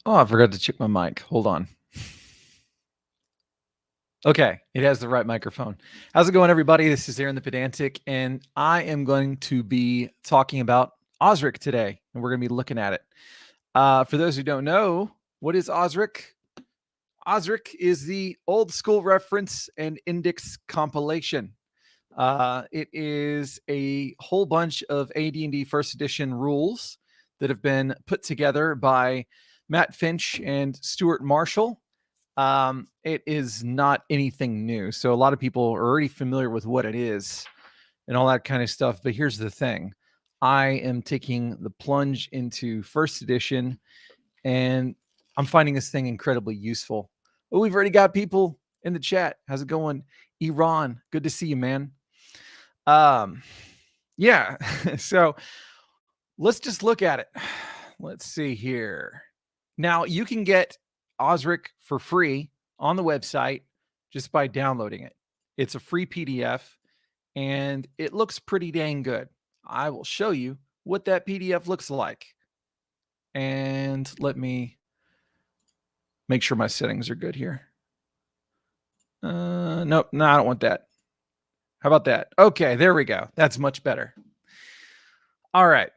Oh, I forgot to check my mic. Hold on. Okay, it has the right microphone. How's it going, everybody? This is Aaron the Pedantic, and I am going to be talking about OSRIC today, and we're going to be looking at it. For those who don't know, what is OSRIC? OSRIC is the old school reference and index compilation. It is a whole bunch of AD&D first edition rules that have been put together by Matt Finch and Stuart Marshall. It is not anything new. So a lot of people are already familiar with what it is and all that kind of stuff. But here's the thing. I am taking the plunge into first edition and I'm finding this thing incredibly useful. Oh, we've already got people in the chat. How's it going? Iran, good to see you, man. Yeah. So let's just look at it. Let's see here. Now you can get OSRIC for free on the website just by downloading it. It's a free PDF and it looks pretty dang good. I will show you what that PDF looks like. And let me make sure my settings are good here. Nope, no, I don't want that. How about that? Okay, there we go. That's much better. All right.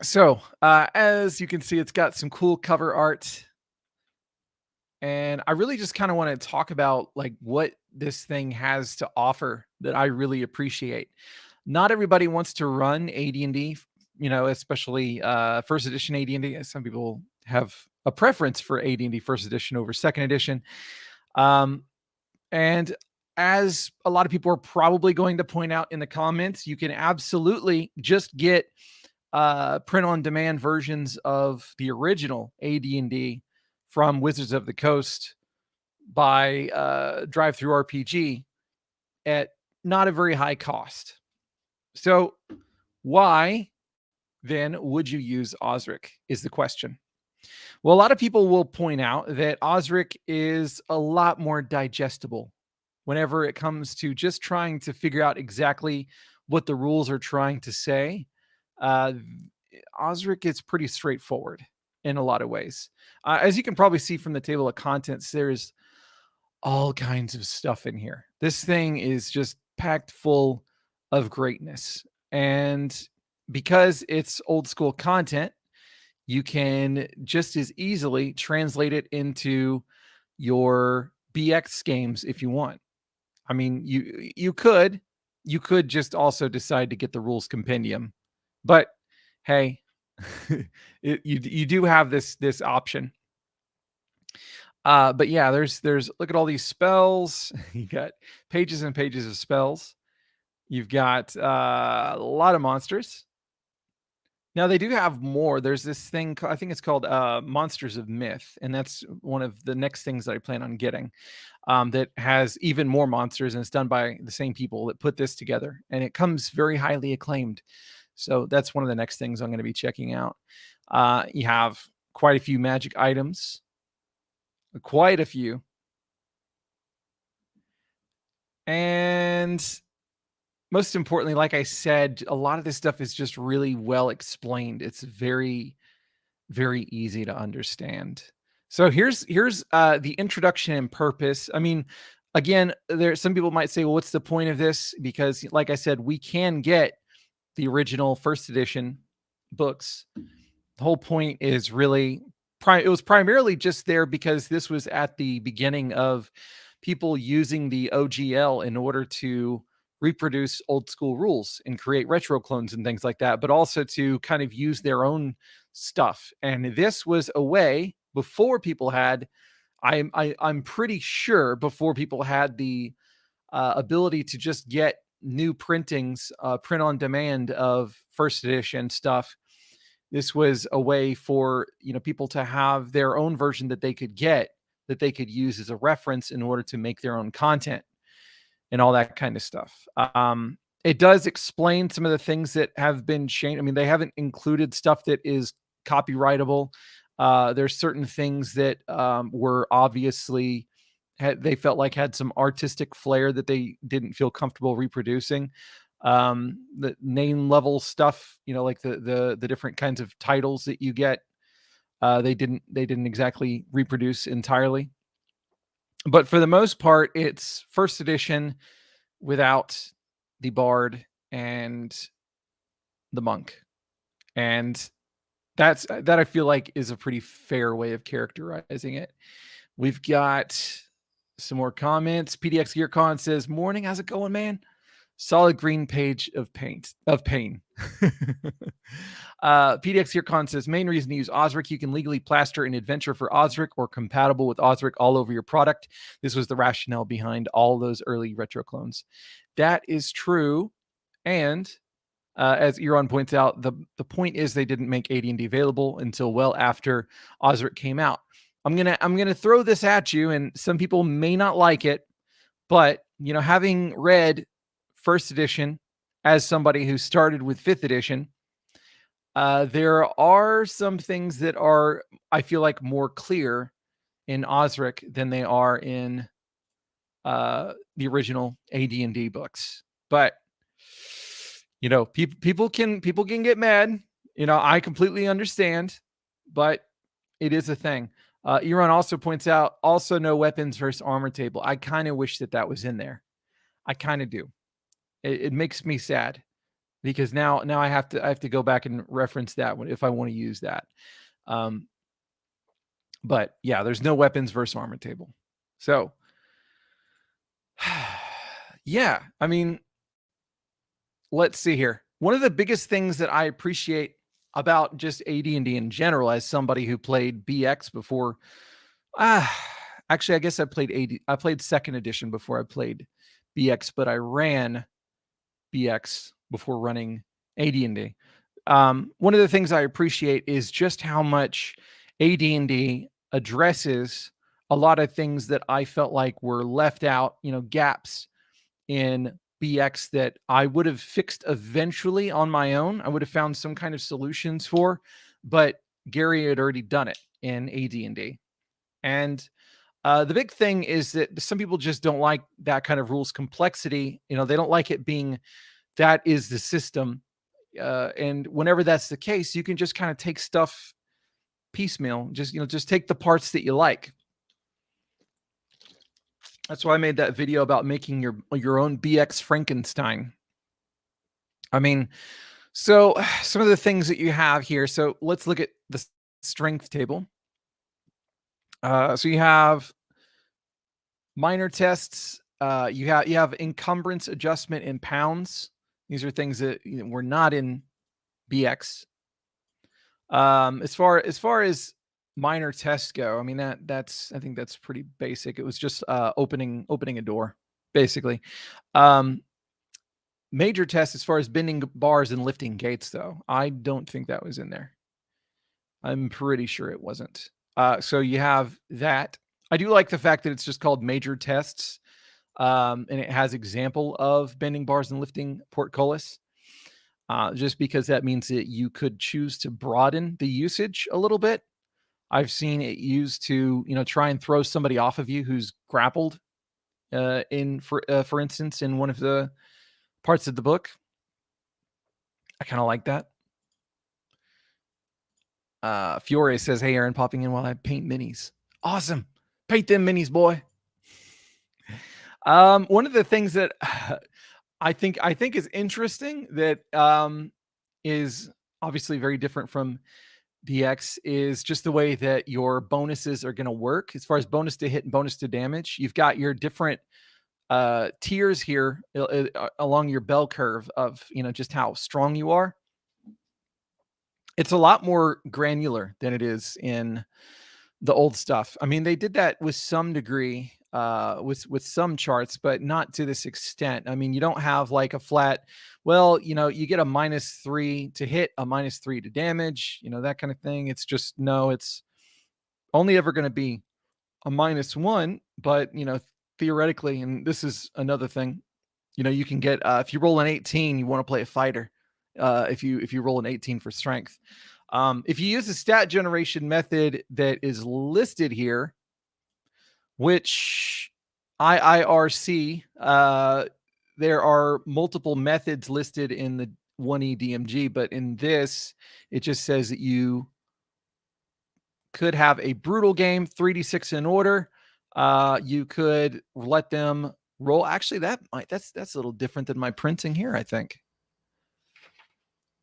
So as you can see, it's got some cool cover art. And I really just kind of want to talk about like what this thing has to offer that I really appreciate. Not everybody wants to run AD&D, especially first edition AD&D. Some people have a preference for AD&D first edition over second edition. And as a lot of people are probably going to point out in the comments, you can absolutely just get print on demand versions of the original AD&D from Wizards of the Coast by Drive Through RPG at not a very high cost. So why then would you use OSRIC is the question. Well, a lot of people will point out that OSRIC is a lot more digestible whenever it comes to just trying to figure out exactly what the rules are trying to say. OSRIC is pretty straightforward in a lot of ways. As you can probably see from the table of contents, there's all kinds of stuff in here. This thing is just packed full of greatness. And because it's old school content, you can just as easily translate it into your BX games if you want. I mean, you could just also decide to get the rules compendium, but hey, you do have this option. But yeah, there's look at all these spells. You got pages and pages of spells. You've got a lot of monsters. Now they do have more. There's this thing I think it's called Monsters of Myth, and that's one of the next things that I plan on getting. That has even more monsters, and it's done by the same people that put this together, and it comes very highly acclaimed. So that's one of the next things I'm going to be checking out. You have quite a few magic items, quite a few, and most importantly, like I said, a lot of this stuff is just really well explained. It's very, very easy to understand. So here's the introduction and purpose. I mean, again, there some people might say, well, what's the point of this? Because like I said, we can get the original first edition books. The whole point is really it was primarily just there because this was at the beginning of people using the OGL in order to reproduce old school rules and create retro clones and things like that, but also to kind of use their own stuff. And this was a way before people had, I'm pretty sure before people had the ability to just get new printings, print on demand of first edition stuff. This was a way for people to have their own version that they could get, that they could use as a reference in order to make their own content and all that kind of stuff. It does explain some of the things that have been changed. I mean, they haven't included stuff that is copyrightable. There's certain things that were obviously they felt like had some artistic flair that they didn't feel comfortable reproducing. The name level stuff, like the different kinds of titles that you get. They didn't exactly reproduce entirely, but for the most part, it's first edition without the bard and the monk, and that I feel like is a pretty fair way of characterizing it. We've got some more comments. PDX GearCon says, "Morning, how's it going, man? Solid green page of pain." PDX GearCon says, "Main reason to use OSRIC, you can legally plaster an adventure for OSRIC or compatible with OSRIC all over your product. This was the rationale behind all those early retro clones." That is true, and as Eron points out, the point is they didn't make AD&D available until well after OSRIC came out. I'm gonna throw this at you, and some people may not like it, but having read first edition as somebody who started with fifth edition, there are some things that are, I feel like, more clear in OSRIC than they are in the original AD&D books. But people can get mad. I completely understand, but it is a thing. Eron also points out, also no weapons versus armor table. I kind of wish that was in there. I kind of do. It makes me sad because now I have to go back and reference that one if I want to use that. But yeah, there's no weapons versus armor table. So yeah, I mean, let's see here. One of the biggest things that I appreciate about just AD&D in general, as somebody who played BX before, actually, I guess I played second edition before I played BX, but I ran BX before running AD&D. One of the things I appreciate is just how much AD&D addresses a lot of things that I felt like were left out, gaps in BX that I would have fixed eventually on my own. I would have found some kind of solutions for, but Gary had already done it in AD&D. And the big thing is that some people just don't like that kind of rules complexity. They don't like it being that is the system. And whenever that's the case, you can just kind of take stuff piecemeal. Just take the parts that you like. That's why I made that video about making your own BX Frankenstein. I mean, so some of the things that you have here. So let's look at the strength table. So you have minor tests. You have encumbrance adjustment in pounds. These are things that were not in BX. As far as minor tests go, I mean I think that's pretty basic. It was just opening a door, basically. Major tests as far as bending bars and lifting gates, though, I don't think that was in there. I'm pretty sure it wasn't. So you have that. I do like the fact that it's just called major tests, and it has example of bending bars and lifting portcullis. Just because that means that you could choose to broaden the usage a little bit. I've seen it used to, try and throw somebody off of you who's grappled, for instance, in one of the parts of the book. I kind of like that. Fiore says, "Hey, Aaron, popping in while I paint minis." Awesome. Paint them minis, boy. One of the things that I think is interesting that is obviously very different from BX is just the way that your bonuses are going to work as far as bonus to hit and bonus to damage. You've got your different tiers here along your bell curve of just how strong you are. It's a lot more granular than it is in the old stuff. I mean, they did that with some degree with some charts, but not to this extent. I mean, you don't have like a flat, well, you get a -3 to hit, a -3 to damage, that kind of thing. It's just, no, it's only ever going to be a -1, but theoretically, and this is another thing, you can get if you roll an 18, you want to play a fighter. If you roll an 18 for strength, if you use the stat generation method that is listed here, which IIRC, there are multiple methods listed in the 1E DMG, but in this, it just says that you could have a brutal game, 3d6 in order. You could let them roll. Actually, that's a little different than my printing here, I think.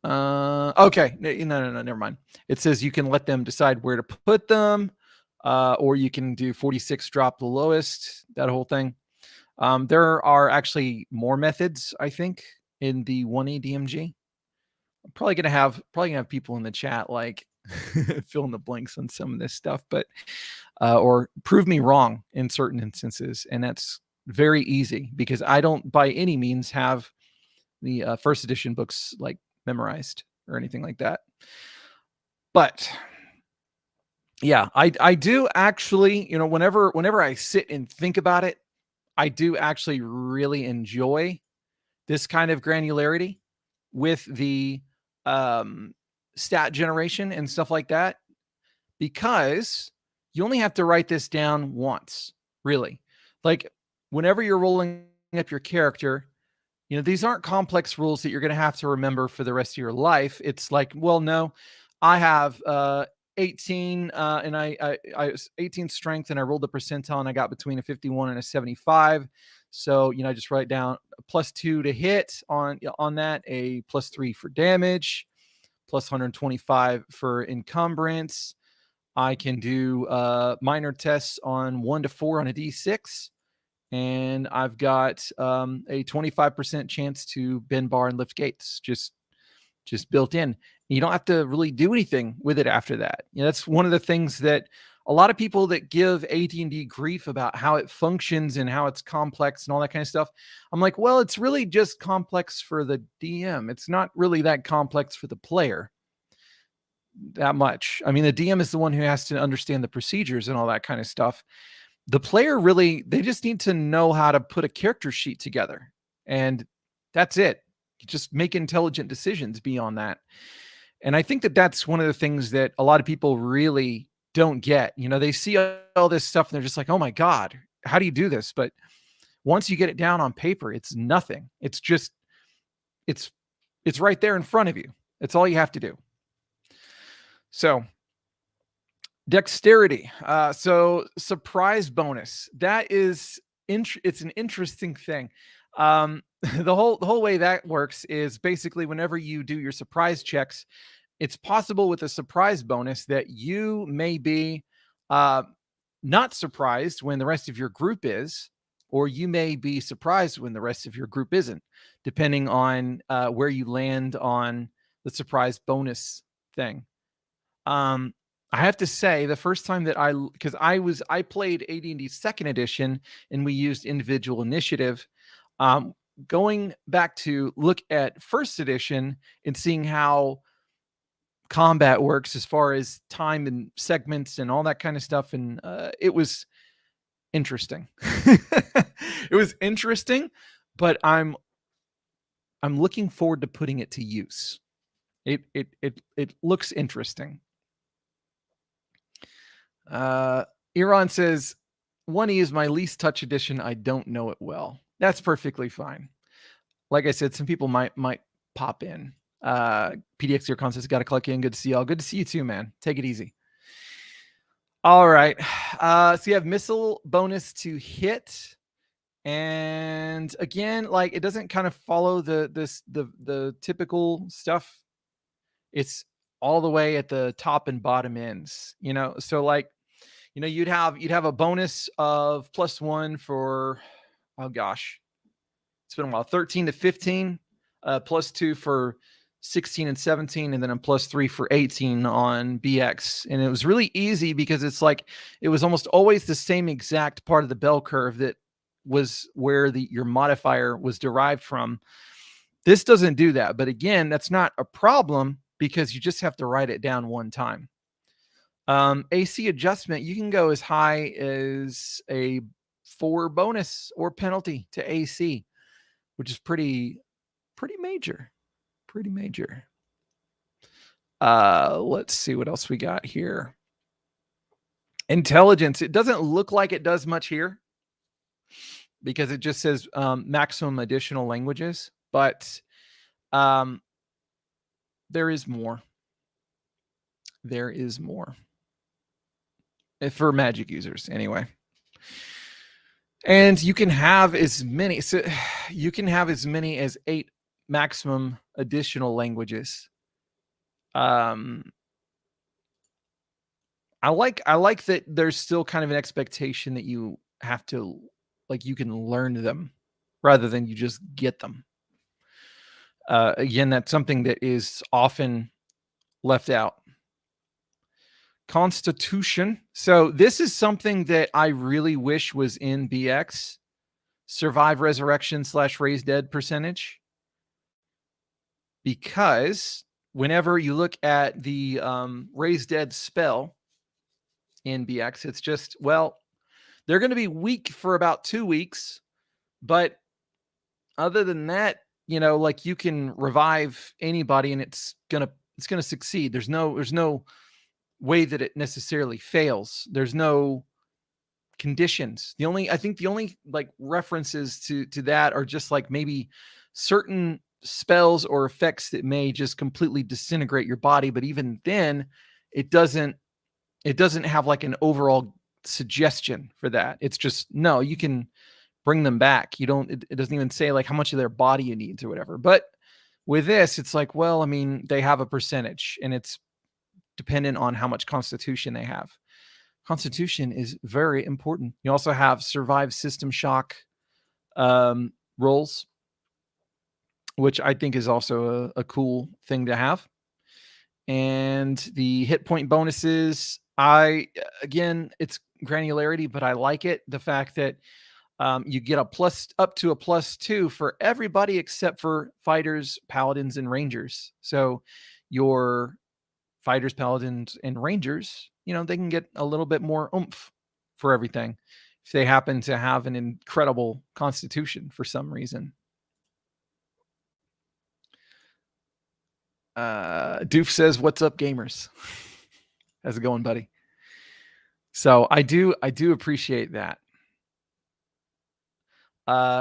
Okay, no, never mind. It says you can let them decide where to put them, or you can do 46, drop the lowest, that whole thing. There are actually more methods, I think, in the 1E DMG. I'm probably gonna have people in the chat like fill in the blanks on some of this stuff, but or prove me wrong in certain instances, and that's very easy because I don't by any means have the first edition books like memorized or anything like that. But yeah, I do actually, whenever I sit and think about it, I do actually really enjoy this kind of granularity with the stat generation and stuff like that, because you only have to write this down once, really. Like whenever you're rolling up your character, these aren't complex rules that you're going to have to remember for the rest of your life. It's like, well, no, I have 18 and I 18 strength and I rolled the percentile and I got between a 51 and a 75. So, I just write down a +2 to hit on that, a +3 for damage, plus 125 for encumbrance. I can do minor tests on 1 to 4 on a D6. And I've got a 25% chance to bend bar and lift gates just built in. You don't have to really do anything with it after that. That's one of the things that a lot of people that give AD&D grief about how it functions and how it's complex and all that kind of stuff. I'm like, well, it's really just complex for the DM. It's not really that complex for the player that much. I mean, the DM is the one who has to understand the procedures and all that kind of stuff. The player really, they just need to know how to put a character sheet together, and that's it. You just make intelligent decisions beyond that. And I think that that's one of the things that a lot of people really don't get. They see all this stuff and they're just like, oh my God, how do you do this? But once you get it down on paper, it's nothing. It's just, it's right there in front of you. That's all you have to do. So dexterity. So surprise bonus. That is it's an interesting thing. The whole way that works is basically whenever you do your surprise checks, it's possible with a surprise bonus that you may be not surprised when the rest of your group is, or you may be surprised when the rest of your group isn't, depending on where you land on the surprise bonus thing. I have to say the first time that I played AD&D second edition and we used individual initiative, going back to look at first edition and seeing how combat works as far as time and segments and all that kind of stuff. And it was interesting. It was interesting, but I'm looking forward to putting it to use. It looks interesting. Iran says 1E is my least touch edition. I don't know it well. That's perfectly fine. Like I said, some people might pop in. PDX Zircon says, got to click in. Good to see y'all. Good to see you too, man. Take it easy. All right. So you have missile bonus to hit. And again, like it doesn't kind of follow the typical stuff. It's all the way at the top and bottom ends, so like, you'd have a bonus of +1 for, oh gosh, it's been a while, 13 to 15, +2 for 16 and 17, and then a +3 for 18 on BX. And it was really easy because it's like, it was almost always the same exact part of the bell curve that was where your modifier was derived from. This doesn't do that. But again, that's not a problem because you just have to write it down one time. AC adjustment, you can go as high as a 4 bonus or penalty to AC, which is pretty major. Pretty major. Let's see what else we got here. Intelligence. It doesn't look like it does much here because it just says maximum additional languages, but there is more. There is more. for magic users anyway. And you can have as many, so you can have as many as 8 maximum additional languages. I like that there's still kind of an expectation that you have to, like, you can learn them rather than you just get them. Again, that's something that is often left out. Constitution. So this is something that I really wish was in BX. Survive, resurrection / raise dead percentage. Because whenever you look at the raise dead spell in BX, it's just, well, they're going to be weak for about 2 weeks, but other than that, you know, like, you can revive anybody and it's gonna succeed. There's no way that it necessarily fails. There's no conditions. I think the only like references to that are just like maybe certain spells or effects that may just completely disintegrate your body, but even then it doesn't have like an overall suggestion for that. It's just, no, you can bring them back. It doesn't even say like how much of their body you need or whatever. But with this, it's like, well, I mean, they have a percentage and it's dependent on how much constitution they have. Constitution is very important. You also have survive system shock rolls, which I think is also a cool thing to have. And the hit point bonuses, again, it's granularity, but I like it. The fact that you get up to a +2 for everybody except for fighters, paladins, and rangers. So your fighters, paladins, and rangers, you know, they can get a little bit more oomph for everything if they happen to have an incredible constitution for some reason. Doof says, "What's up, gamers?" How's it going, buddy? So I do appreciate that.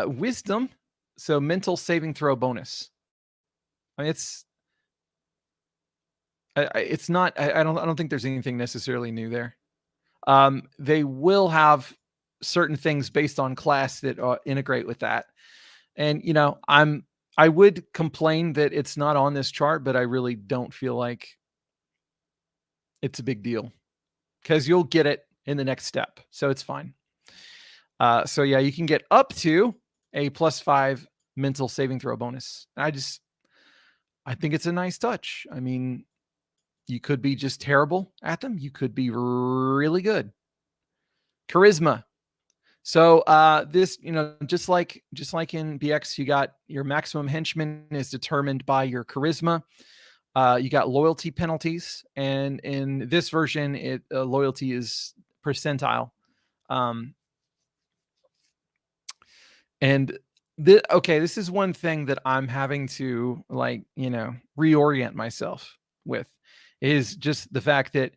Wisdom, so mental saving throw bonus. I mean, it's not. I don't think there's anything necessarily new there. They will have certain things based on class that integrate with that, and you know, I would complain that it's not on this chart, but I really don't feel like it's a big deal because you'll get it in the next step, so it's fine. So yeah, you can get up to a +5 mental saving throw bonus. I think it's a nice touch. I mean, you could be just terrible at them. You could be really good. Charisma. So this, you know, just like in BX, you got your maximum henchman is determined by your charisma. You got loyalty penalties, and in this version, loyalty is percentile. And this is one thing that I'm having to, like, you know, reorient myself with, is just the fact that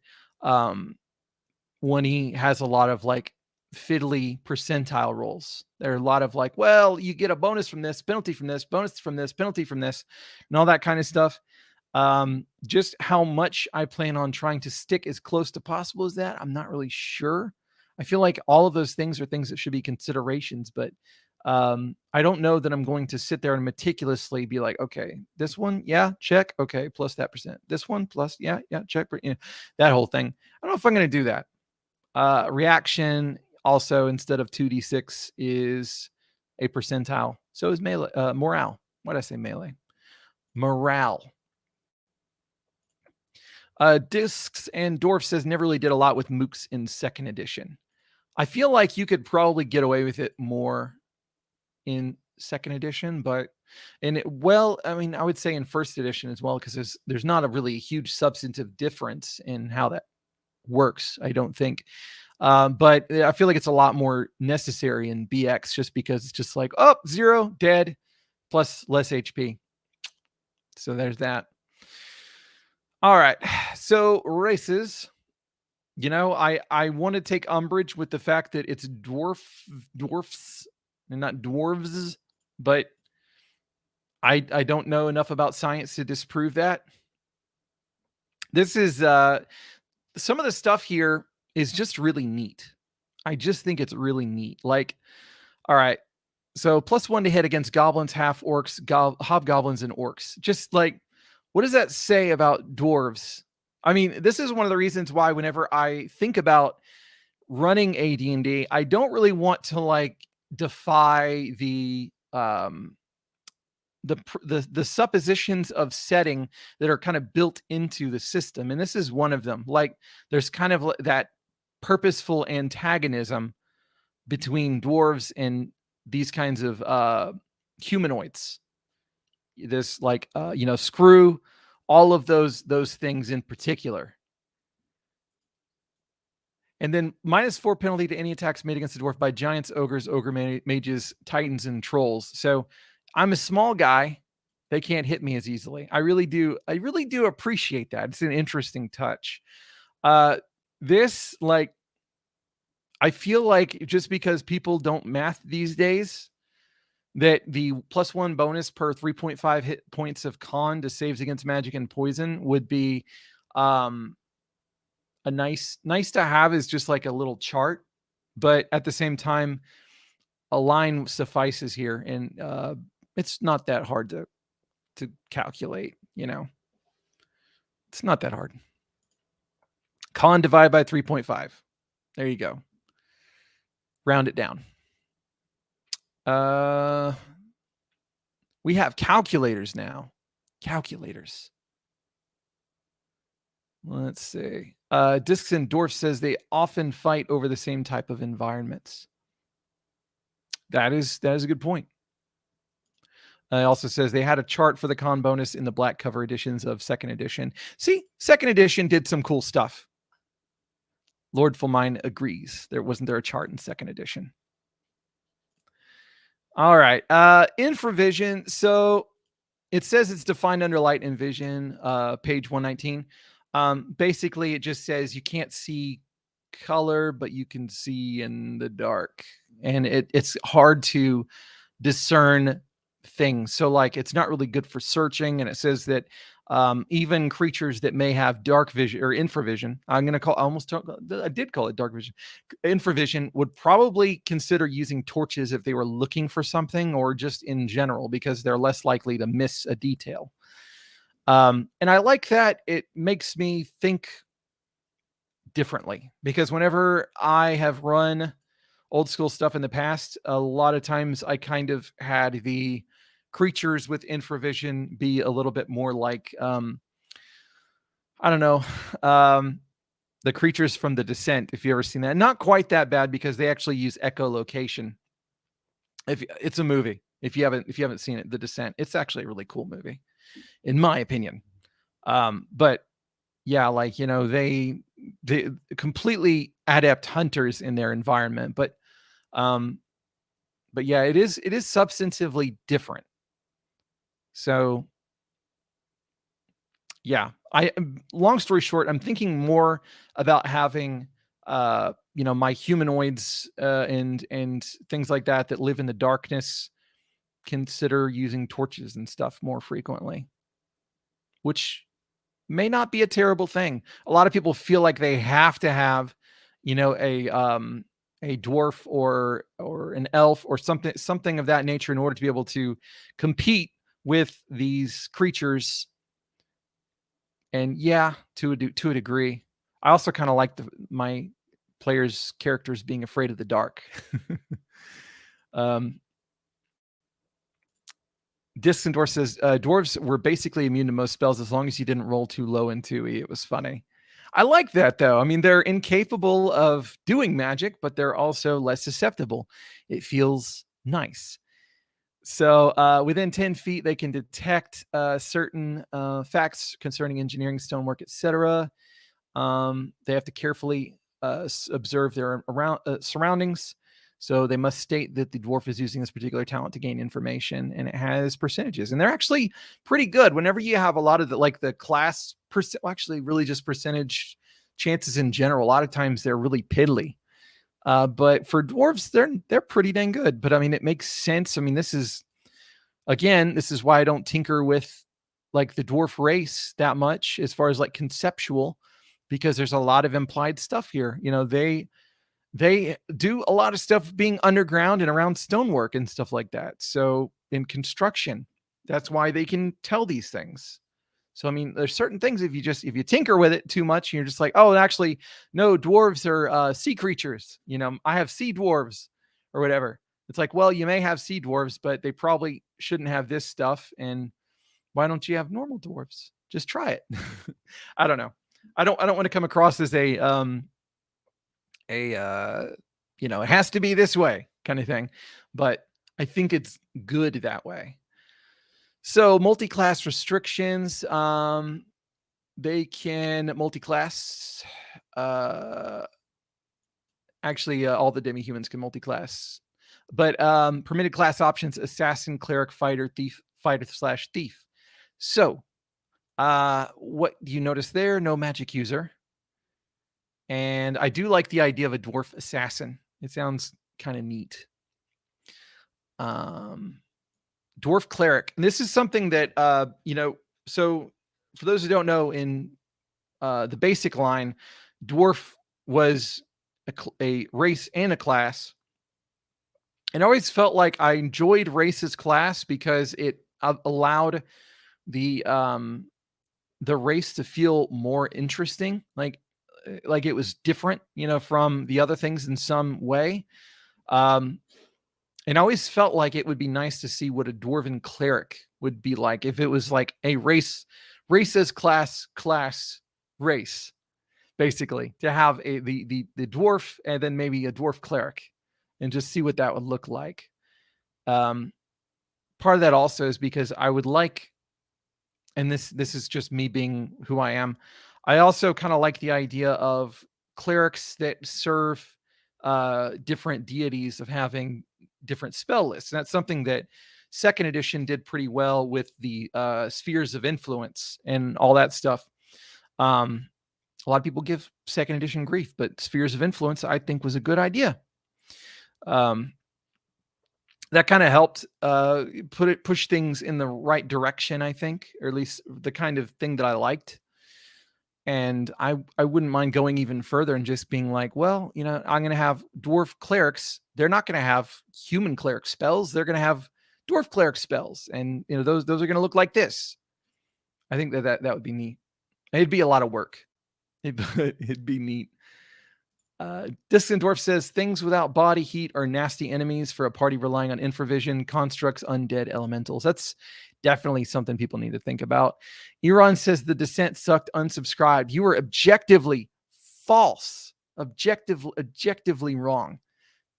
when he has a lot of like fiddly percentile rolls, there are a lot of like, well, you get a bonus from this, penalty from this, bonus from this, penalty from this, and all that kind of stuff. Just how much I plan on trying to stick as close to possible as that, I'm not really sure. I feel like all of those things are things that should be considerations, but I don't know that I'm going to sit there and meticulously be like, okay, this one, yeah, check, okay, plus that percent. This one, plus, yeah, check, you know, that whole thing. I don't know if I'm going to do that. Reaction also, instead of 2d6, is a percentile. So is melee, morale. What did I say? Melee. Morale. Discs and Dwarf says never really did a lot with mooks in 2nd edition. I feel like you could probably get away with it more in 2nd edition, but I mean, I would say in 1st edition as well, because there's not a really huge substantive difference in how that works, I don't think. But I feel like it's a lot more necessary in BX, just because it's just like, oh, 0, dead, plus less HP. So there's that. All right. So races, you know, I want to take umbrage with the fact that it's dwarfs and not dwarves, but I don't know enough about science to disprove that. This is some of the stuff here is just really neat. I just think it's really neat. Like, all right, so +1 to hit against goblins, half-orcs, hobgoblins, and orcs. Just like, what does that say about dwarves? I mean, this is one of the reasons why whenever I think about running AD&D, I don't really want to like defy the suppositions of setting that are kind of built into the system, and this is one of them. Like, there's kind of that purposeful antagonism between dwarves and these kinds of humanoids. This like screw all of those things in particular. And then -4 penalty to any attacks made against the dwarf by giants, ogres, ogre mages, titans, and trolls. So I'm a small guy. They can't hit me as easily. I really do appreciate that. It's an interesting touch. This, like, I feel like just because people don't math these days, that the +1 bonus per 3.5 hit points of con to saves against magic and poison would be a nice to have, is just like a little chart, but at the same time, a line suffices here, and it's not that hard to calculate. It's not that hard. Con divided by 3.5. There you go. Round it down. We have calculators now. Calculators. Let's see. Discs and Dwarf says they often fight over the same type of environments. That is a good point. It also says they had a chart for the con bonus in the black cover editions of second edition. See, second edition did some cool stuff. Lord Fulmine agrees. Wasn't there a chart in second edition? All right. Infravision. So it says it's defined under light and vision, page 119. Basically, it just says you can't see color, but you can see in the dark. And it's hard to discern things. So like, it's not really good for searching. And it says that even creatures that may have dark vision or infravision, I did call it dark vision. Infravision would probably consider using torches if they were looking for something, or just in general, because they're less likely to miss a detail. And I like that. It makes me think differently, because whenever I have run old school stuff in the past, a lot of times I kind of had the creatures with infravision be a little bit more like, I don't know, the creatures from The Descent, if you ever seen that. Not quite that bad, because they actually use echolocation. It's a movie. If you haven't seen it, The Descent, it's actually a really cool movie, in my opinion. But yeah, like, they completely adept hunters in their environment, but yeah, it is substantively different. So yeah, long story short, I'm thinking more about having my humanoids and things like that live in the darkness consider using torches and stuff more frequently, which may not be a terrible thing. A lot of people feel like they have to have, a dwarf or an elf or something of that nature in order to be able to compete with these creatures. And yeah, to a degree. I also kind of like my players' characters being afraid of the dark. Discendor says dwarves were basically immune to most spells as long as you didn't roll too low in 2e. It was funny. I like that, though. I mean, they're incapable of doing magic, but they're also less susceptible. It feels nice. So within 10 feet, they can detect certain facts concerning engineering, stonework, etc. They have to carefully observe their surroundings. So they must state that the dwarf is using this particular talent to gain information, and it has percentages. And they're actually pretty good. Whenever you have a lot of the class, actually really just percentage chances in general, a lot of times they're really piddly. But for dwarves, they're pretty dang good. But I mean, it makes sense. I mean, this is why I don't tinker with like the dwarf race that much as far as like conceptual. because there's a lot of implied stuff here. You know, they do a lot of stuff being underground and around stonework and stuff like that. So in construction, that's why they can tell these things. So I mean, there's certain things if you tinker with it too much, you're just like, oh, actually, no, dwarves are sea creatures. You know, I have sea dwarves or whatever. It's like, well, you may have sea dwarves, but they probably shouldn't have this stuff. And why don't you have normal dwarves? Just try it. I don't know. I don't want to come across as a you know, it has to be this way kind of thing, but I think it's good that way. So multi-class restrictions, they can multi-class. Actually, all the demi-humans can multi-class, but permitted class options: assassin, cleric, fighter, thief, fighter/thief. So, what do you notice there? No magic user. And I do like the idea of a dwarf assassin. It sounds kind of neat. Dwarf cleric. And this is something that, you know, so for those who don't know, in the basic line, dwarf was a race and a class. And I always felt like I enjoyed race as class because it allowed the race to feel more interesting. Like it was different, you know, from the other things in some way. And I always felt like it would be nice to see what a dwarven cleric would be like if it was like a race as class race, basically, to have the dwarf and then maybe a dwarf cleric and just see what that would look like. Part of that also is because I would like, and this is just me being who I am, I also kind of like the idea of clerics that serve different deities, of having different spell lists. And that's something that second edition did pretty well with the spheres of influence and all that stuff. A lot of people give second edition grief, but spheres of influence, I think, was a good idea. That kind of helped push things in the right direction, I think, or at least the kind of thing that I liked. And I wouldn't mind going even further and just being like, well, you know, I'm going to have dwarf clerics. They're not going to have human cleric spells. They're going to have dwarf cleric spells. And, you know, those are going to look like this. I think that would be neat. It'd be a lot of work. It'd be neat. Distant Dwarf says things without body heat are nasty enemies for a party relying on infravision, constructs, undead elementals. That's definitely something people need to think about. Eron says the descent sucked, unsubscribed. You were objectively false. Objectively wrong.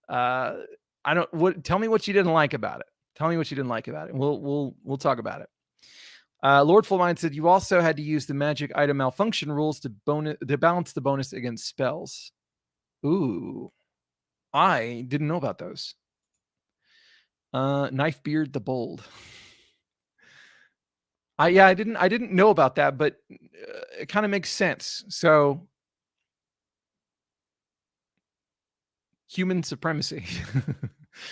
Tell me what you didn't like about it. Tell me what you didn't like about it. We'll talk about it. Lord Fullmind said you also had to use the magic item malfunction rules to balance the bonus against spells. Ooh, I didn't know about those. Knifebeard the Bold. I didn't know about that, but it kind of makes sense. So human supremacy,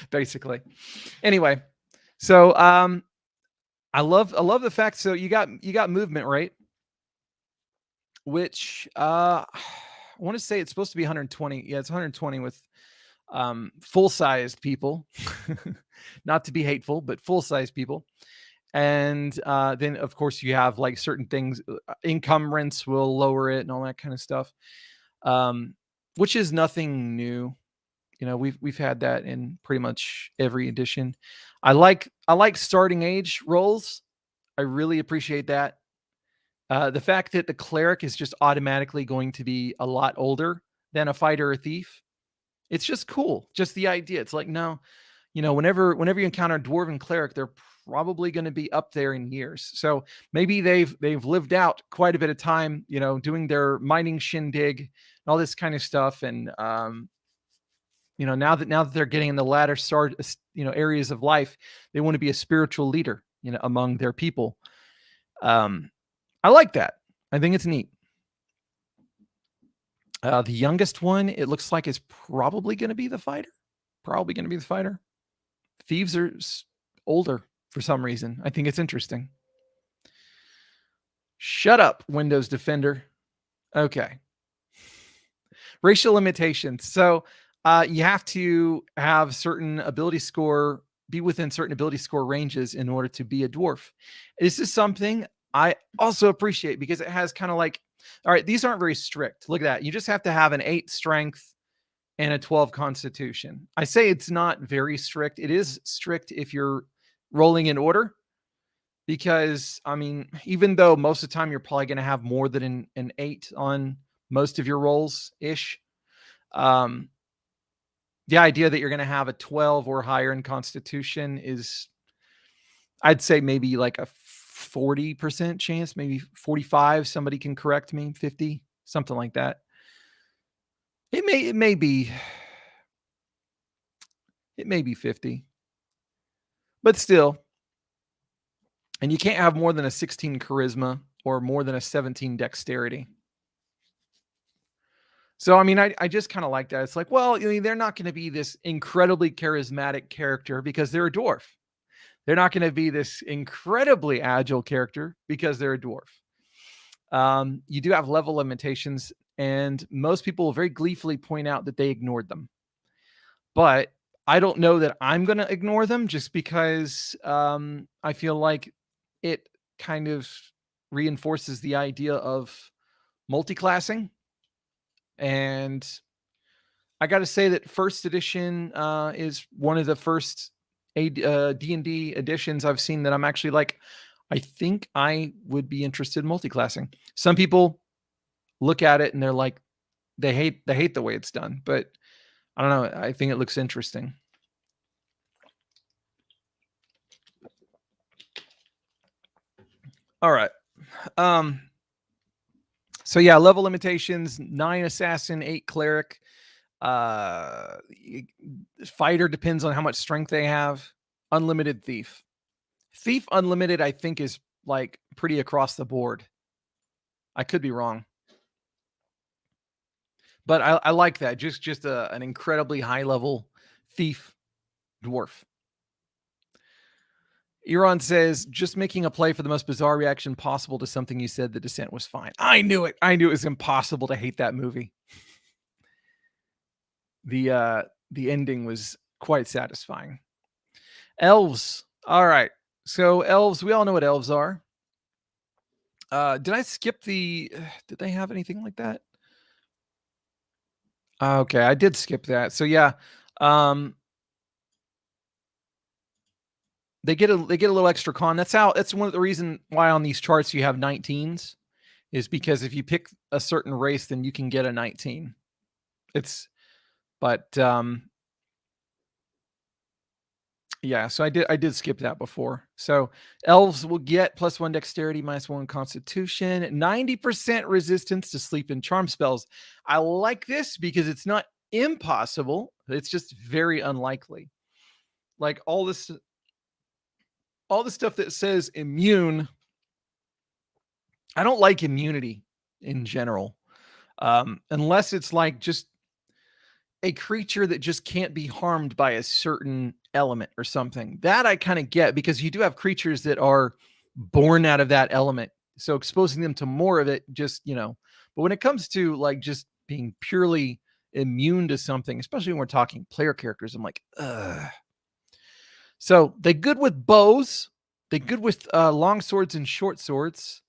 basically. Anyway, so I love the fact. So you got movement, right? Which I want to say it's supposed to be 120. Yeah, it's 120 with full-sized people. Not to be hateful, but full-sized people. And then of course you have like certain things, encumbrance will lower it and all that kind of stuff, which is nothing new. You know, we've had that in pretty much every edition. I like starting age rolls. I really appreciate that. The fact that the cleric is just automatically going to be a lot older than a fighter or thief, it's just cool. Just the idea. It's like, no, you know, whenever you encounter a dwarven cleric, they're probably going to be up there in years. So maybe they've lived out quite a bit of time, you know, doing their mining shindig and all this kind of stuff. And you know, now that they're getting in the latter areas of life, they want to be a spiritual leader, you know, among their people. I like that. I think it's neat. The youngest one, it looks like, is probably going to be the fighter. Thieves are older for some reason. I think it's interesting. Shut up, Windows Defender. Okay. Racial limitations. So you have to have certain ability score, be within certain ability score ranges in order to be a dwarf. This is something I also appreciate because it has kind of like, all right, these aren't very strict. Look at that. You just have to have an 8 strength and a 12 constitution. I say it's not very strict. It is strict if you're rolling in order, because I mean, even though most of the time you're probably going to have more than an 8 on most of your rolls ish, um, the idea that you're going to have a 12 or higher in constitution is, I'd say maybe like a 40% chance, maybe 45. Somebody can correct me, 50, something like that. It may be 50, but still. And you can't have more than a 16 charisma or more than a 17 dexterity. So, I mean, I just kind of like that. It's like, well, I mean, they're not going to be this incredibly charismatic character because they're a dwarf. They're not going to be this incredibly agile character because they're a dwarf. You do have level limitations, and most people will very gleefully point out that they ignored them. But I don't know that I'm going to ignore them just because I feel like it kind of reinforces the idea of multi-classing. And I got to say that first edition is one of the first D&D editions I've seen that I'm actually like, I think I would be interested in multi-classing. Some people look at it and they're like, they hate the way it's done, but I don't know. I think it looks interesting. All right. So yeah, level limitations: 9 assassin, 8 cleric. Fighter depends on how much strength they have. Unlimited thief. Thief unlimited, I think, is like pretty across the board. I could be wrong, but I like that. Just an incredibly high level thief dwarf. Euron says, just making a play for the most bizarre reaction possible to something you said. The Descent was fine. I knew it. I knew it was impossible to hate that movie. The ending was quite satisfying. Elves. All right. So elves, we all know what elves are. Did I skip did they have anything like that? Okay, I did skip that. So yeah, they get a little extra con. That's one of the reasons why on these charts you have 19s, is because if you pick a certain race, then you can get a 19. Yeah, so I did skip that before. So elves will get +1 dexterity, -1 constitution, 90% resistance to sleep and charm spells. I like this because it's not impossible. It's just very unlikely. Like all the stuff that says immune, I don't like immunity in general. Unless it's like just a creature that just can't be harmed by a certain element or something. That I kind of get, because you do have creatures that are born out of that element. So exposing them to more of it, just, but when it comes to like just being purely immune to something, especially when we're talking player characters, I'm like, ugh. So they good with bows. They good with long swords and short swords.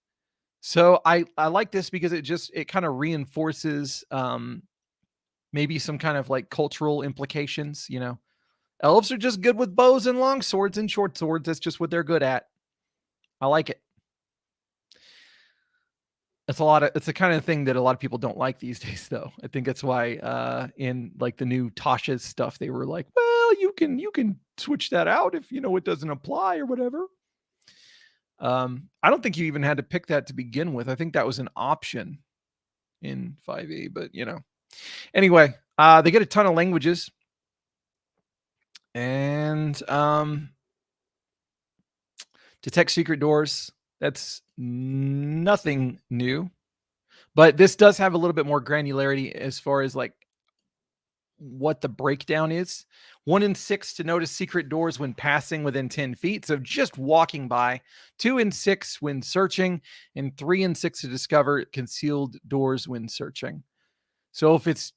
So I like this because it kind of reinforces maybe some kind of like cultural implications. Elves are just good with bows and long swords and short swords. That's just what they're good at. I like it. It's the kind of thing that a lot of people don't like these days, though. I think that's why in like the new Tasha's stuff, they were like, well, you can switch that out if it doesn't apply or whatever. I don't think you even had to pick that to begin with. I think that was an option in 5e, but anyway, they get a ton of languages, and detect secret doors. That's nothing new, but this does have a little bit more granularity as far as like what the breakdown is. 1 in 6 to notice secret doors when passing within 10 feet. So just walking by. 2 in 6 when searching, and 3 in 6 to discover concealed doors when searching. So if it's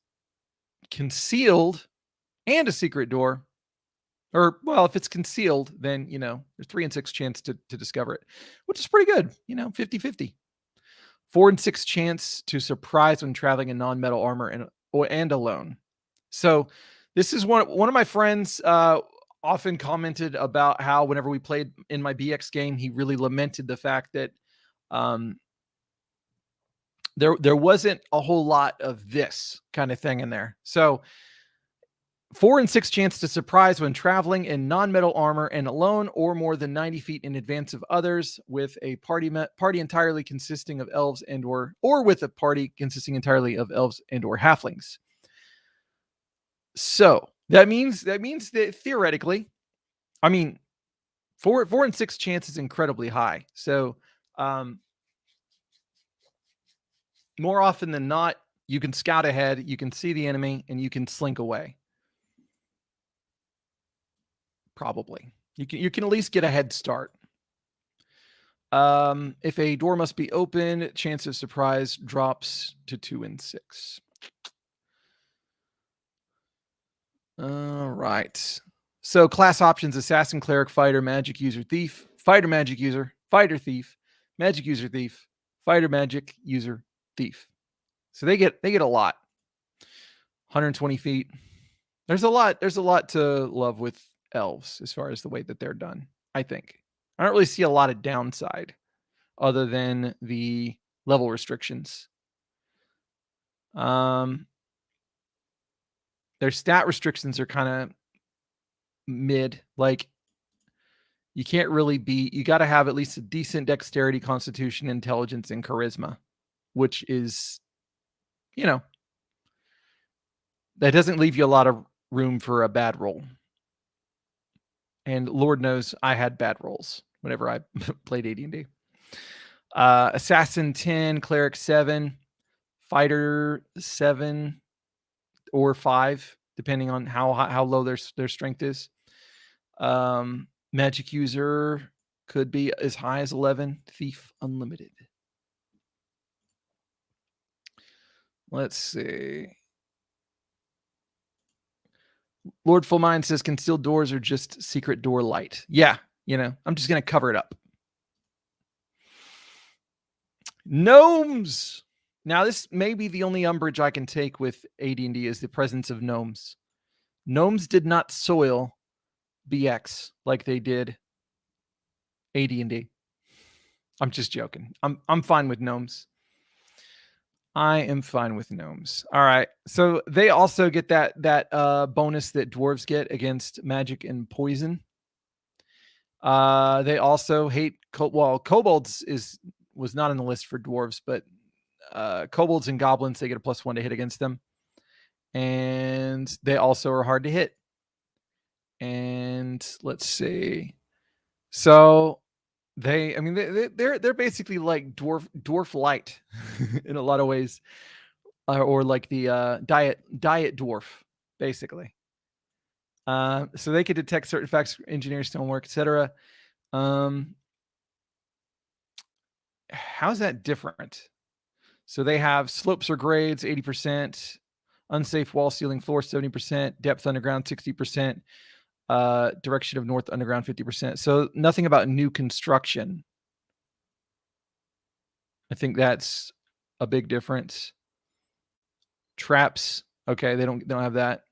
concealed, and a secret door. Or, well, if it's concealed, then, there's 3 and 6 chance to discover it, which is pretty good, 50-50. 4 and 6 chance to surprise when traveling in non-metal armor and alone. So this is one of my friends often commented about how whenever we played in my BX game, he really lamented the fact that there wasn't a whole lot of this kind of thing in there. So 4 and 6 chance to surprise when traveling in non-metal armor and alone or more than 90 feet in advance of others with a party entirely consisting of elves or with a party consisting entirely of elves and or halflings. So that means that theoretically, 4 and 6 chance is incredibly high. So more often than not, you can scout ahead, you can see the enemy, and you can slink away. Probably. You can at least get a head start. If a door must be open, chance of surprise drops to 2 and 6. All right. So class options: assassin, cleric, fighter, magic user, thief, fighter, magic user, fighter, thief, magic user, thief, fighter, magic user, thief. So they get a lot. 120 feet. There's a lot to love with elves as far as the way that they're done, I think. I don't really see a lot of downside other than the level restrictions. Their stat restrictions are kind of mid. Like, you can't really you got to have at least a decent dexterity, constitution, intelligence, and charisma, which is, that doesn't leave you a lot of room for a bad roll. And Lord knows I had bad rolls whenever I played AD&D. Assassin 10, cleric 7, fighter 7 or 5, depending on how low their strength is. Magic user could be as high as 11. Thief unlimited. Let's see. Lord Fullmind says concealed doors are just secret door light. Yeah, I'm just going to cover it up. Gnomes. Now, this may be the only umbrage I can take with AD&D is the presence of gnomes. Gnomes did not soil BX like they did AD&D. I'm just joking. I'm fine with gnomes. I am fine with gnomes. All right. So they also get that bonus that dwarves get against magic and poison. They also hate kobolds was not on the list for dwarves, but kobolds and goblins, they get a +1 to hit against them. And they also are hard to hit. And let's see. So they're basically like dwarf light in a lot of ways, or like the diet dwarf, basically. So they could detect certain facts, engineer, stonework, etc. How's that different? So they have slopes or grades 80%, unsafe wall, ceiling, floor 70%, depth underground 60%. Direction of north underground 50%. So nothing about new construction. I think that's a big difference. Traps, okay, they don't have that.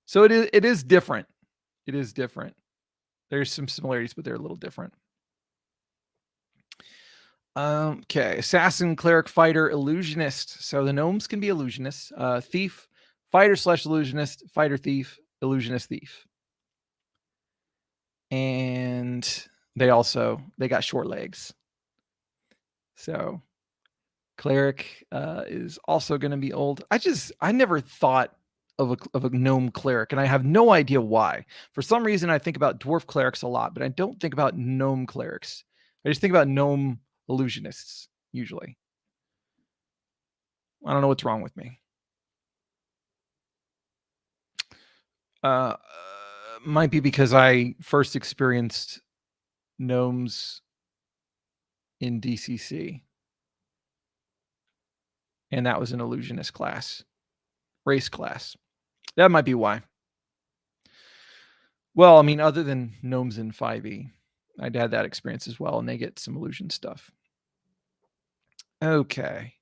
So it is different. It is different. There's some similarities, but they're a little different. Okay, assassin, cleric, fighter, illusionist. So the gnomes can be illusionists. Thief, fighter / illusionist, fighter, thief, illusionist, thief. And they got short legs. So cleric is also going to be old. I never thought of a gnome cleric, and I have no idea why. For some reason, I think about dwarf clerics a lot, but I don't think about gnome clerics. I just think about gnome illusionists usually. I don't know what's wrong with me. Might be because I first experienced gnomes in DCC, and that was an illusionist class. race class. That might be why. Well, I mean, other than gnomes in 5e, I'd had that experience as well, and they get some illusion stuff. Okay.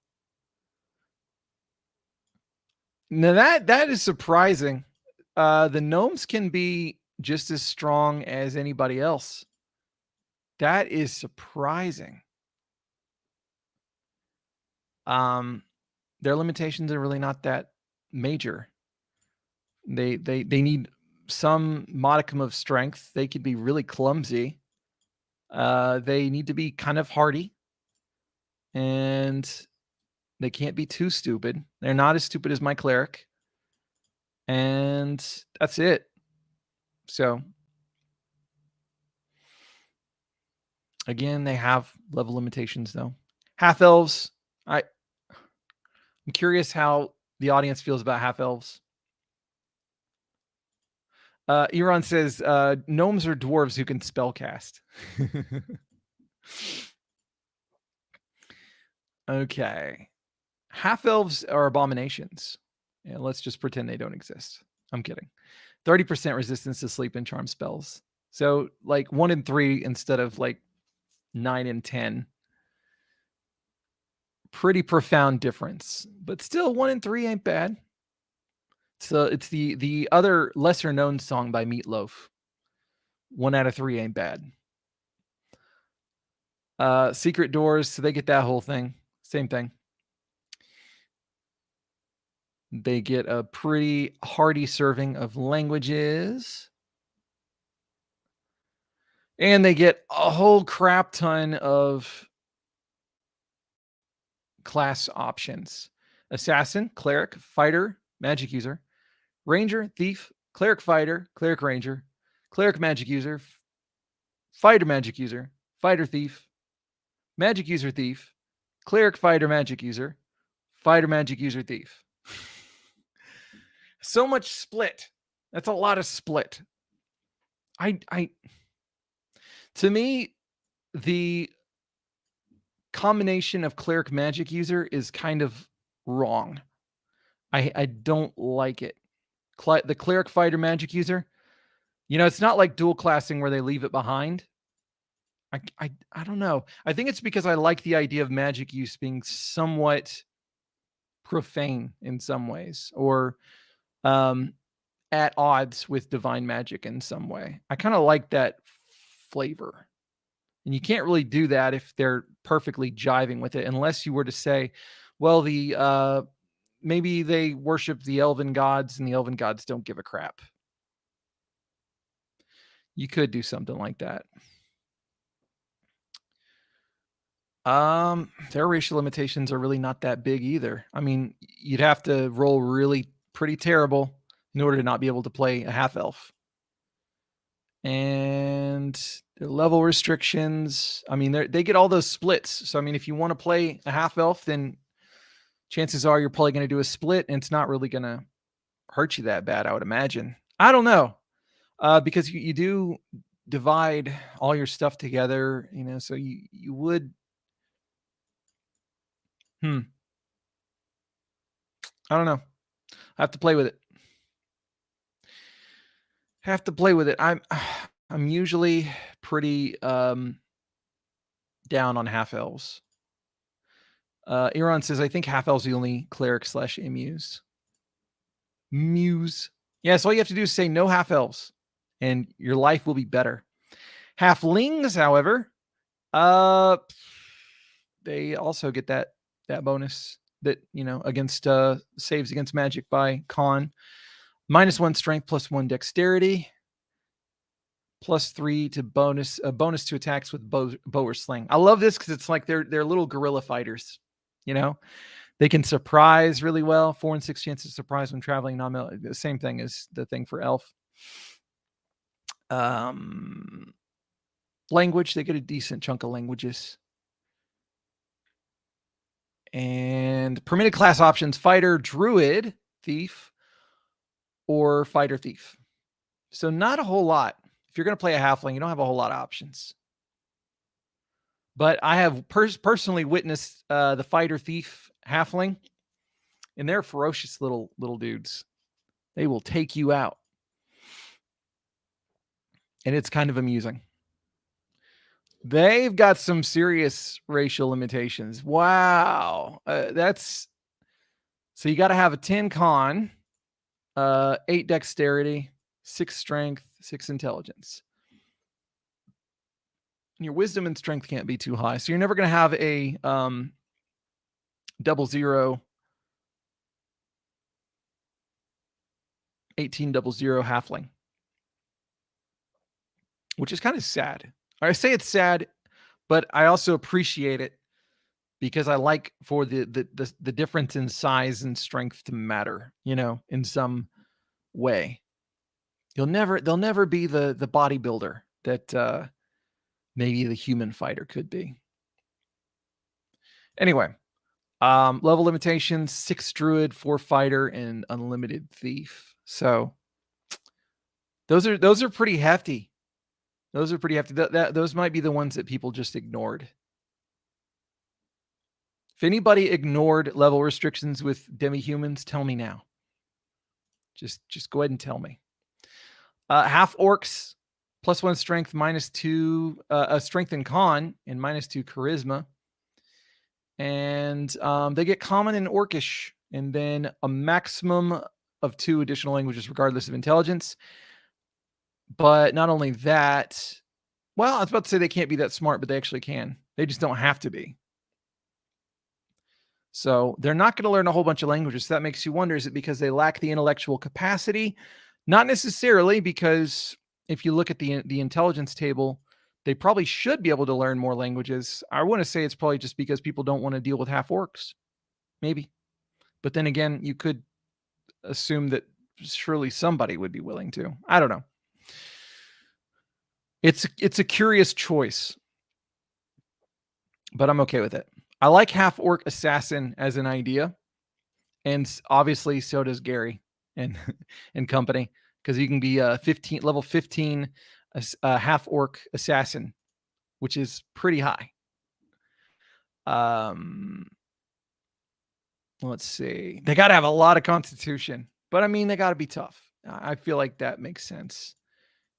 Now that is surprising. The gnomes can be just as strong as anybody else. That is surprising. Their limitations are really not that major. They need some modicum of strength. They could be really clumsy. They need to be kind of hardy, and they can't be too stupid. They're not as stupid as my cleric, and that's it. So again, they have level limitations though. Half-elves, I'm curious how the audience feels about half-elves. Eron says, gnomes are dwarves who can spellcast. Okay. Half-elves are abominations. Yeah, let's just pretend they don't exist. I'm kidding. 30% resistance to sleep and charm spells. So like 1 in 3 instead of like 9 in 10. Pretty profound difference. But still, 1 in 3 ain't bad. So it's the other lesser known song by Meatloaf. 1 out of 3 ain't bad. Secret doors, so they get that whole thing. Same thing. They get a pretty hearty serving of languages. And they get a whole crap ton of class options. Assassin, cleric, fighter, magic user, ranger, thief, cleric fighter, cleric ranger, cleric magic user, fighter magic user, fighter thief, magic user thief, cleric fighter magic user, fighter magic user thief. So much split. That's a lot of split. To me, the combination of cleric magic user is kind of wrong. I don't like it. The cleric fighter magic user, it's not like dual classing where they leave it behind. I don't know. I think it's because I like the idea of magic use being somewhat profane in some ways, or at odds with divine magic in some way. I kind of like that flavor. And you can't really do that if they're perfectly jiving with it, unless you were to say, well, maybe they worship the Elven gods and the Elven gods don't give a crap. You could do something like that. Their racial limitations are really not that big either. I mean, you'd have to roll really pretty terrible in order to not be able to play a half-elf. And their level restrictions, I mean, they get all those splits. So, I mean, if you want to play a half-elf, then chances are you're probably going to do a split, and it's not really going to hurt you that bad, I would imagine. I don't know. Because you do divide all your stuff together, so you would. I don't know. I have to play with it. I'm usually pretty down on half-elves. Eron says, I think half-elves are the only cleric/muse. Muse. Yeah, so all you have to do is say no half-elves, and your life will be better. Halflings, however, they also get that bonus that, against saves against magic by con. -1 strength, +1 dexterity, +3 to bonus to attacks with bow or sling. I love this because it's like they're little guerrilla fighters. They can surprise really well. 4 and 6 chances to surprise when traveling. The same thing as the thing for elf. Language, they get a decent chunk of languages. And permitted class options: fighter, druid, thief, or fighter thief. So not a whole lot. If you're going to play a halfling, you don't have a whole lot of options. But I have personally witnessed the fighter thief halfling, And they're ferocious little dudes. They will take you out. And it's kind of amusing. They've got some serious racial limitations. Wow. So you got to have a 10 con, 8 dexterity, 6 strength, 6 intelligence. And your wisdom and strength can't be too high. So you're never going to have a 00, 1800 halfling, which is kind of sad. I say it's sad, but I also appreciate it because I like for the difference in size and strength to matter, in some way. They'll never be the bodybuilder that maybe the human fighter could be. Anyway, level limitations: 6 druid, 4 fighter, and unlimited thief. So those are pretty hefty. Those are pretty hefty. Those might be the ones that people just ignored. If anybody ignored level restrictions with demi-humans, tell me now. Just go ahead and tell me. Half-orcs, +1 strength, -2 strength and con, and -2 charisma. And they get common and orcish, and then a maximum of 2 additional languages regardless of intelligence. But not only that, well, I was about to say they can't be that smart, but they actually can. They just don't have to be. So they're not going to learn a whole bunch of languages. So that makes you wonder, is it because they lack the intellectual capacity? Not necessarily, because if you look at the intelligence table, they probably should be able to learn more languages. I want to say it's probably just because people don't want to deal with half-orcs. Maybe. But then again, you could assume that surely somebody would be willing to. I don't know. It's a curious choice, but I'm okay with it. I like half-orc assassin as an idea, and obviously so does Gary and company, because you can be a level 15 half-orc assassin, which is pretty high. Let's see. They got to have a lot of constitution, but I mean, they got to be tough. I feel like that makes sense.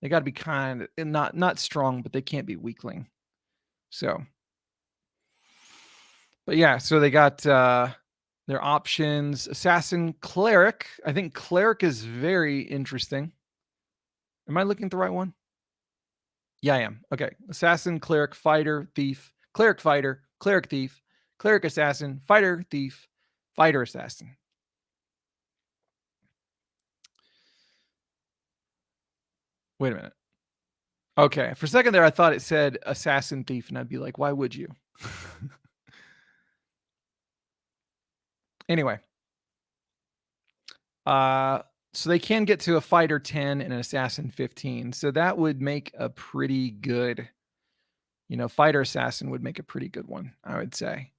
They got to be kind of not strong, but they can't be weakling. So, but yeah, so they got their options: assassin, cleric. I think cleric is very interesting. Am I looking at the right one? Yeah, I am. Okay. Assassin, cleric, fighter, thief, cleric, fighter, cleric, thief, cleric, assassin, fighter, thief, fighter, assassin. Wait a minute. Okay. For a second there, I thought it said assassin, thief, and I'd be like, why would you? Anyway. So they can get to a fighter 10 and an assassin 15. So that would make a pretty good, fighter assassin would make a pretty good one, I would say.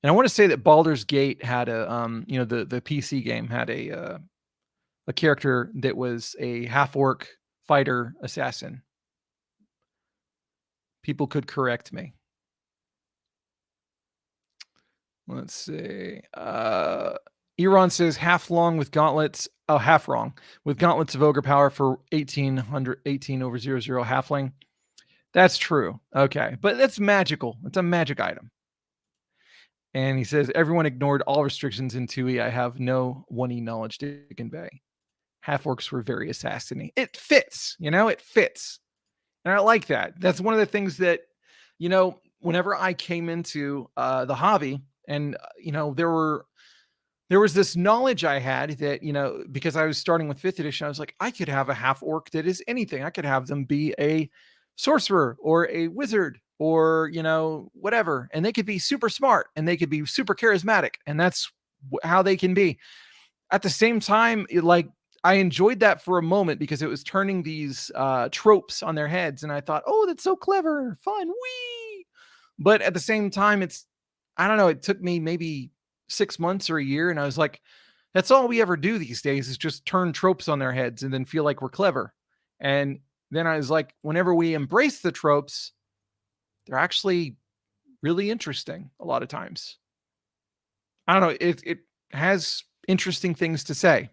And I want to say that Baldur's Gate had a, the PC game had a character that was a half-orc fighter assassin. People could correct me. Let's see. Eron says half long with gauntlets. Oh, half wrong. With gauntlets of ogre power for 18 over 00 halfling. That's true. Okay. But that's magical. It's a magic item. And he says, everyone ignored all restrictions in 2E. I have no 1E knowledge to convey. Half-orcs were very assassiny. It fits, it fits. And I like that. That's one of the things that, whenever I came into the hobby, and, there was this knowledge I had that, because I was starting with 5th edition, I was like, I could have a half-orc that is anything. I could have them be a sorcerer or a wizard or, whatever. And they could be super smart and they could be super charismatic. And that's how they can be. At the same time, I enjoyed that for a moment because it was turning these tropes on their heads. And I thought, oh, that's so clever, fun, wee. But at the same time, I don't know, it took me maybe 6 months or a year. And I was like, that's all we ever do these days is just turn tropes on their heads and then feel like we're clever. And then I was like, whenever we embrace the tropes, they're actually really interesting a lot of times. I don't know, it has interesting things to say.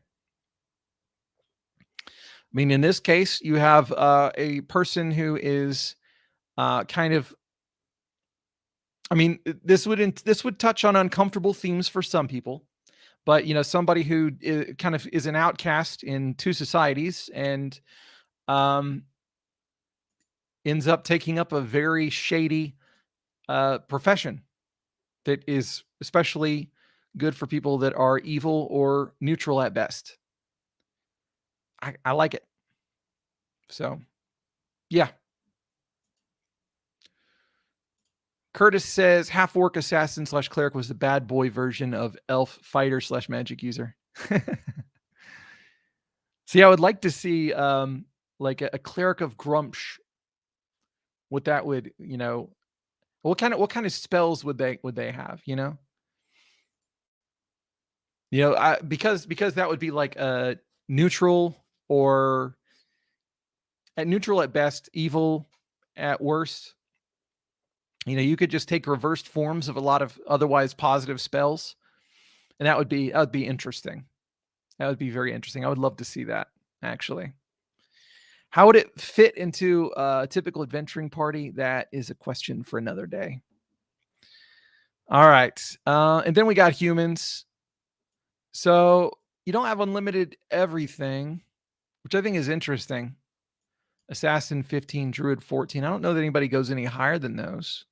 I mean, in this case, you have a person who is kind of. I mean, this would touch on uncomfortable themes for some people, but somebody who kind of is an outcast in two societies and um, ends up taking up a very shady profession that is especially good for people that are evil or neutral at best. I like it. So, yeah. Curtis says half-orc assassin slash cleric was the bad boy version of elf fighter slash magic user. See, I would like to see like a cleric of Grumsh. What that would, what kind of spells would they have? Because that would be like a neutral or at neutral at best, evil at worst. You could just take reversed forms of a lot of otherwise positive spells, and that would be interesting. That would be very interesting. I would love to see that, actually. How would it fit into a typical adventuring party? That is a question for another day. All right. And then we got humans. So you don't have unlimited everything, which I think is interesting. Assassin 15, Druid 14. I don't know that anybody goes any higher than those.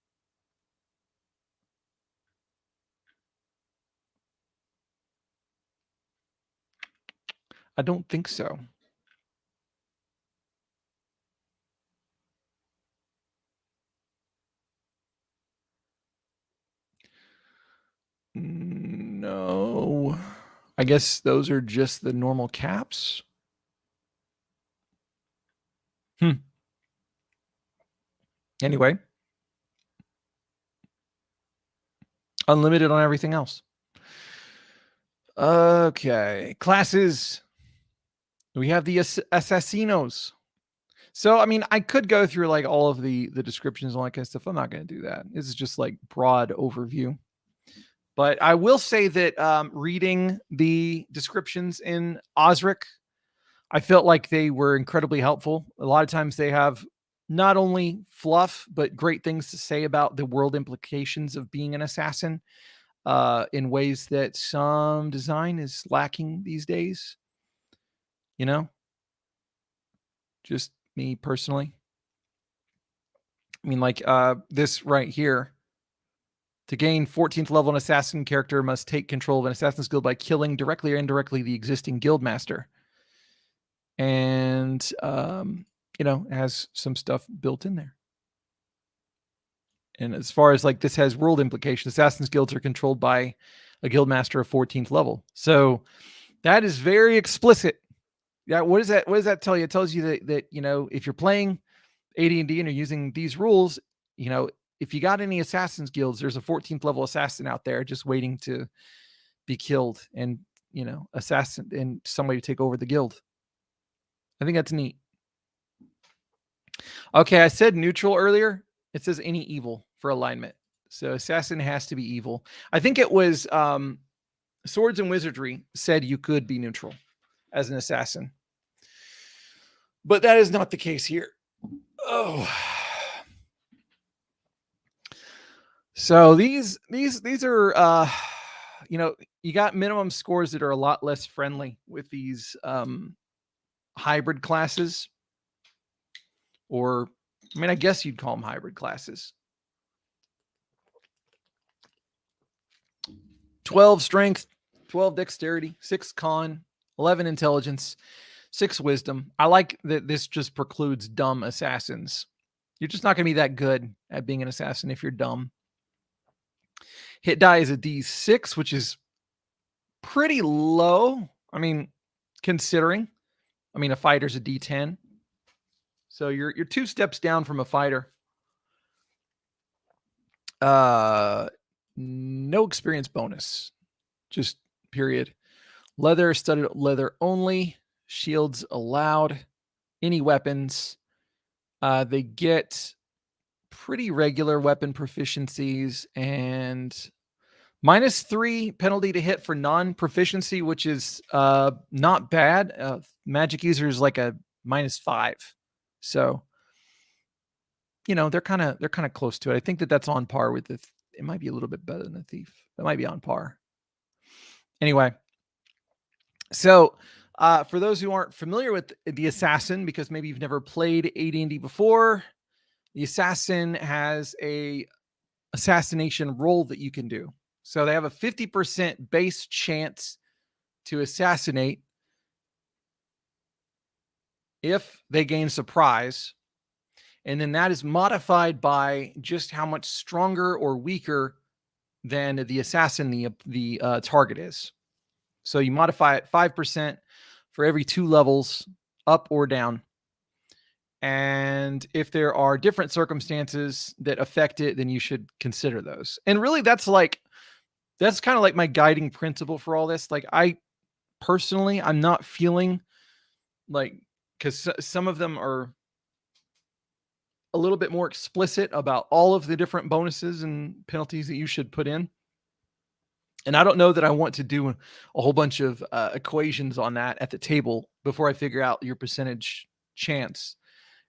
I don't think so. No. I guess those are just the normal caps. Anyway, unlimited on everything else. Okay. Classes. We have the assassinos. So, I mean, I could go through like all of the descriptions and all that kind of stuff. I'm not going to do that. This is just like broad overview. But I will say that reading the descriptions in OSRIC, I felt like they were incredibly helpful. A lot of times they have not only fluff, but great things to say about the world implications of being an assassin in ways that some design is lacking these days. Just me personally. I mean, like this right here. To gain 14th level, an assassin character must take control of an assassin's guild by killing directly or indirectly the existing guild master. And, it has some stuff built in there. And as far as like this has world implications, assassin's guilds are controlled by a guild master of 14th level. So that is very explicit. Yeah, what does that tell you? It tells you that if you're playing AD&D and you're using these rules, if you got any assassins guilds, there's a 14th level assassin out there just waiting to be killed and, assassin and somebody to take over the guild. I think that's neat. Okay, I said neutral earlier. It says any evil for alignment. So assassin has to be evil. I think it was Swords and Wizardry said you could be neutral as an assassin. But that is not the case here. Oh. So these are you got minimum scores that are a lot less friendly with these hybrid classes. Or I mean, I guess you'd call them hybrid classes. 12 strength, 12 dexterity, 6 con, 11 intelligence, 6 wisdom. I like that this just precludes dumb assassins. You're just not going to be that good at being an assassin if you're dumb. Hit die is a D6, which is pretty low. I mean, considering. I mean, a fighter's a D10. So you're 2 steps down from a fighter. No experience bonus. Just period. Leather, studded leather only. Shields allowed. Any weapons. They get pretty regular weapon proficiencies and -3 penalty to hit for non-proficiency, which is not bad. Magic user is like a -5, so they're kind of close to it. I think that's on par with the. It might be a little bit better than the thief. That might be on par. Anyway, so for those who aren't familiar with the assassin, because maybe you've never played AD&D before, the assassin has a assassination roll that you can do. So they have a 50% base chance to assassinate if they gain surprise. And then that is modified by just how much stronger or weaker than the assassin the target is. So you modify it 5% for every 2 levels, up or down. And if there are different circumstances that affect it, then you should consider those. And really, that's kind of like my guiding principle for all this. Like, I personally, I'm not feeling like, because some of them are a little bit more explicit about all of the different bonuses and penalties that you should put in. And I don't know that I want to do a whole bunch of equations on that at the table before I figure out your percentage chance,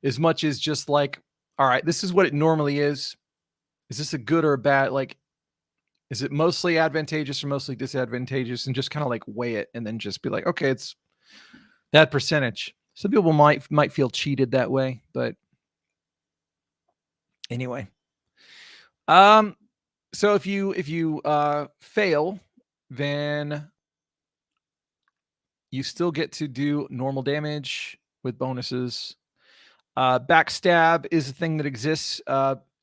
as much as just like, all right, this is what it normally is. Is this a good or a bad? Like, is it mostly advantageous or mostly disadvantageous? And just kind of like weigh it and then just be like, okay, it's that percentage. Some people might feel cheated that way, but anyway. So if you fail, then you still get to do normal damage with bonuses. Backstab is a thing that exists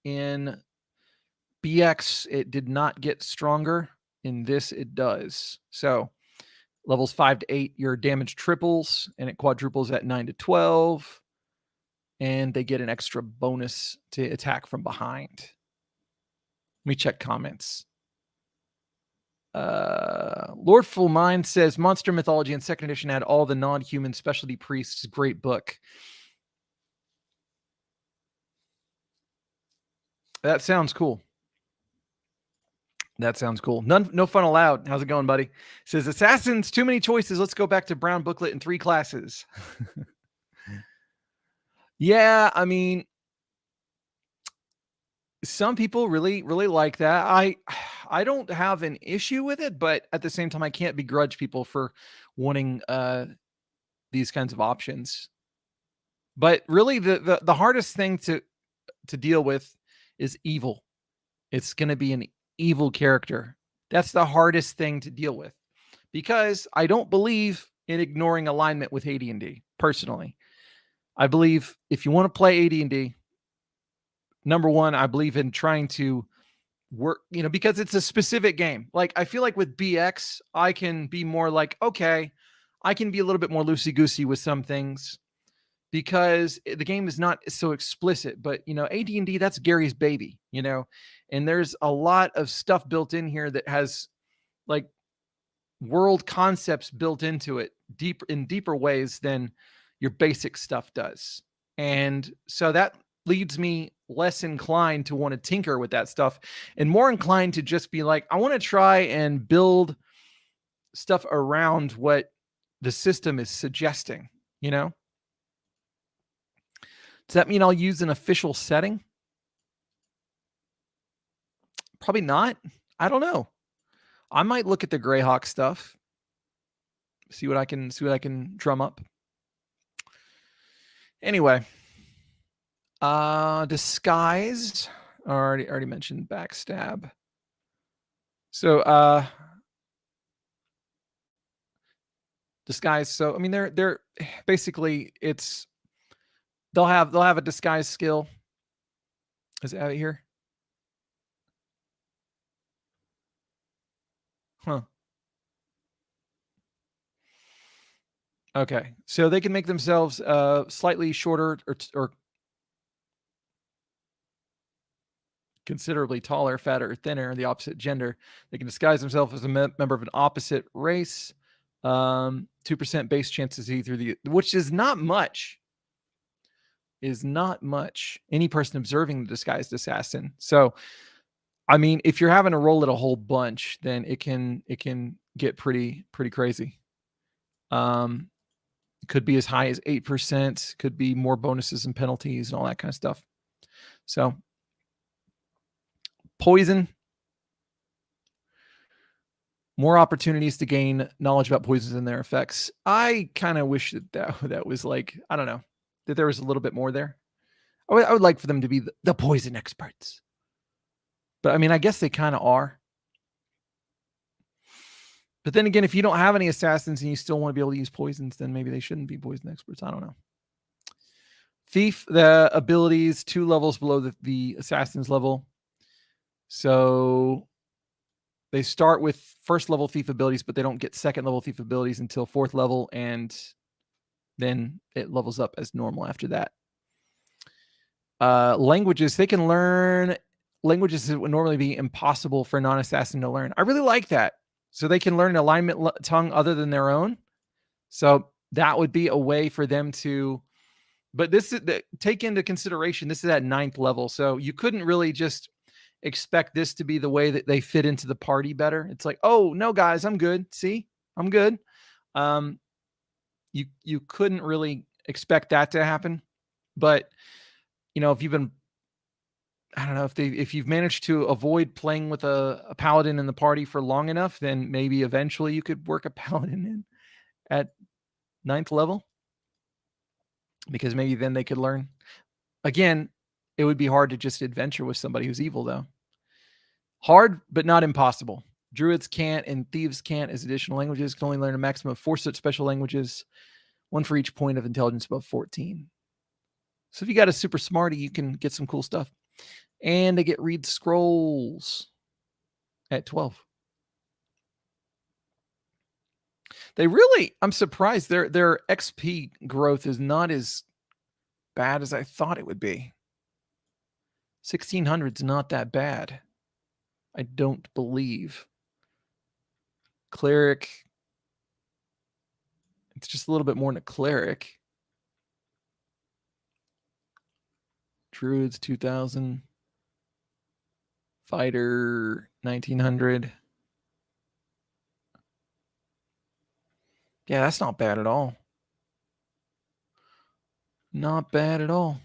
in BX. It did not get stronger. In this, it does. So levels 5 to 8, your damage triples, and it quadruples at 9 to 12. And they get an extra bonus to attack from behind. Let me check comments. Lordful Mind says Monster Mythology in 2nd edition had all the non-human specialty priests. Great book. That sounds cool. That sounds cool. No fun allowed. How's it going, buddy? Says assassins, too many choices. Let's go back to brown booklet in 3 classes. Yeah, I mean, some people really like that. I don't have an issue with it, but at the same time, I can't begrudge people for wanting these kinds of options. But really, the hardest thing to deal with is evil. It's going to be an evil character. That's the hardest thing to deal with, because I don't believe in ignoring alignment with AD&D. Personally, I believe if you want to play AD&D, number one, I believe in trying to work, because it's a specific game. Like, I feel like with BX, I can be more like, okay, I can be a little bit more loosey-goosey with some things because the game is not so explicit. But, AD&D, that's Gary's baby, and there's a lot of stuff built in here that has like world concepts built into it in deeper ways than your basic stuff does. And so that leads me less inclined to want to tinker with that stuff and more inclined to just be like, I want to try and build stuff around what the system is suggesting, Does that mean I'll use an official setting? Probably not. I don't know. I might look at the Greyhawk stuff, see what I can drum up. Anyway, disguised. Already mentioned backstab. So disguise. So I mean, they're basically they'll have a disguise skill. Is it out here? Huh. Okay, so they can make themselves slightly shorter or considerably taller, fatter, or thinner, the opposite gender. They can disguise themselves as a member of an opposite race. 2% base chances either which is not much. Any person observing the disguised assassin. So I mean, if you're having to roll it a whole bunch, then it can get pretty crazy. Could be as high as 8%, could be more bonuses and penalties and all that kind of stuff. So poison, more opportunities to gain knowledge about poisons and their effects. I kind of wish that was like, I don't know, that there was a little bit more there. I would like for them to be the poison experts. But I mean, I guess they kind of are. But then again, if you don't have any assassins and you still want to be able to use poisons, then maybe they shouldn't be poison experts. I don't know. Thief, the abilities 2 levels below the assassin's level. So they start with first level thief abilities, but they don't get second level thief abilities until 4th level, and then it levels up as normal after that. Languages, they can learn languages that would normally be impossible for a non-assassin to learn. I really like that. So they can learn an alignment tongue other than their own. So that would be a way for them to, but this is take into consideration, this is at 9th level. So you couldn't really just expect this to be the way that they fit into the party better. It's like, oh no, guys, I'm good. See, I'm good. You couldn't really expect that to happen, but you know, if you've been, I don't know, if you've managed to avoid playing with a paladin in the party for long enough, then maybe eventually you could work a paladin in at 9th level, because maybe then they could learn. Again, it would be hard to just adventure with somebody who's evil, though. Hard, but not impossible. Druids can't and thieves can't as additional languages. Can only learn a maximum of 4 such special languages, 1 for each point of intelligence above 14. So if you got a super smarty, you can get some cool stuff. And they get read scrolls at 12. They really, I'm surprised their XP growth is not as bad as I thought it would be. 1600 is not that bad, I don't believe. Cleric, it's just a little bit more than a cleric. Druids 2000. Fighter 1900. Yeah, that's not bad at all. Not bad at all.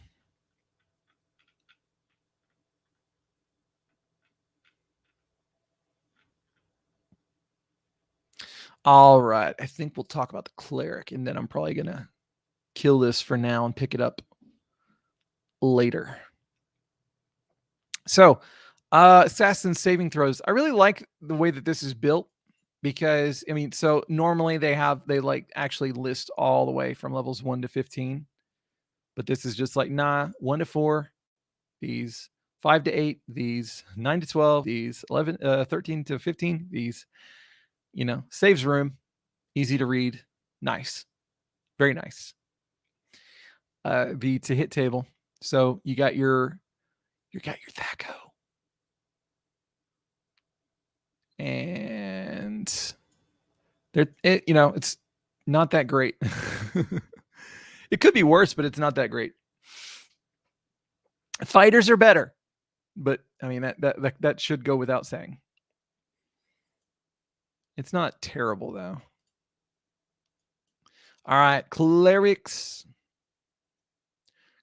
All right, I think we'll talk about the cleric, and then I'm probably going to kill this for now and pick it up later. So, assassin saving throws. I really like the way that this is built, because I mean, so normally they like actually list all the way from levels 1 to 15, but this is just like, nah, 1 to 4, these 5 to 8, these 9 to 12, these 13 to 15, these, you know, saves room, easy to read, nice, very nice. The to hit table. So you got your Thaco, and you know, it's not that great. It could be worse, but it's not that great. Fighters are better, but I mean that should go without saying. It's not terrible though. All right, clerics.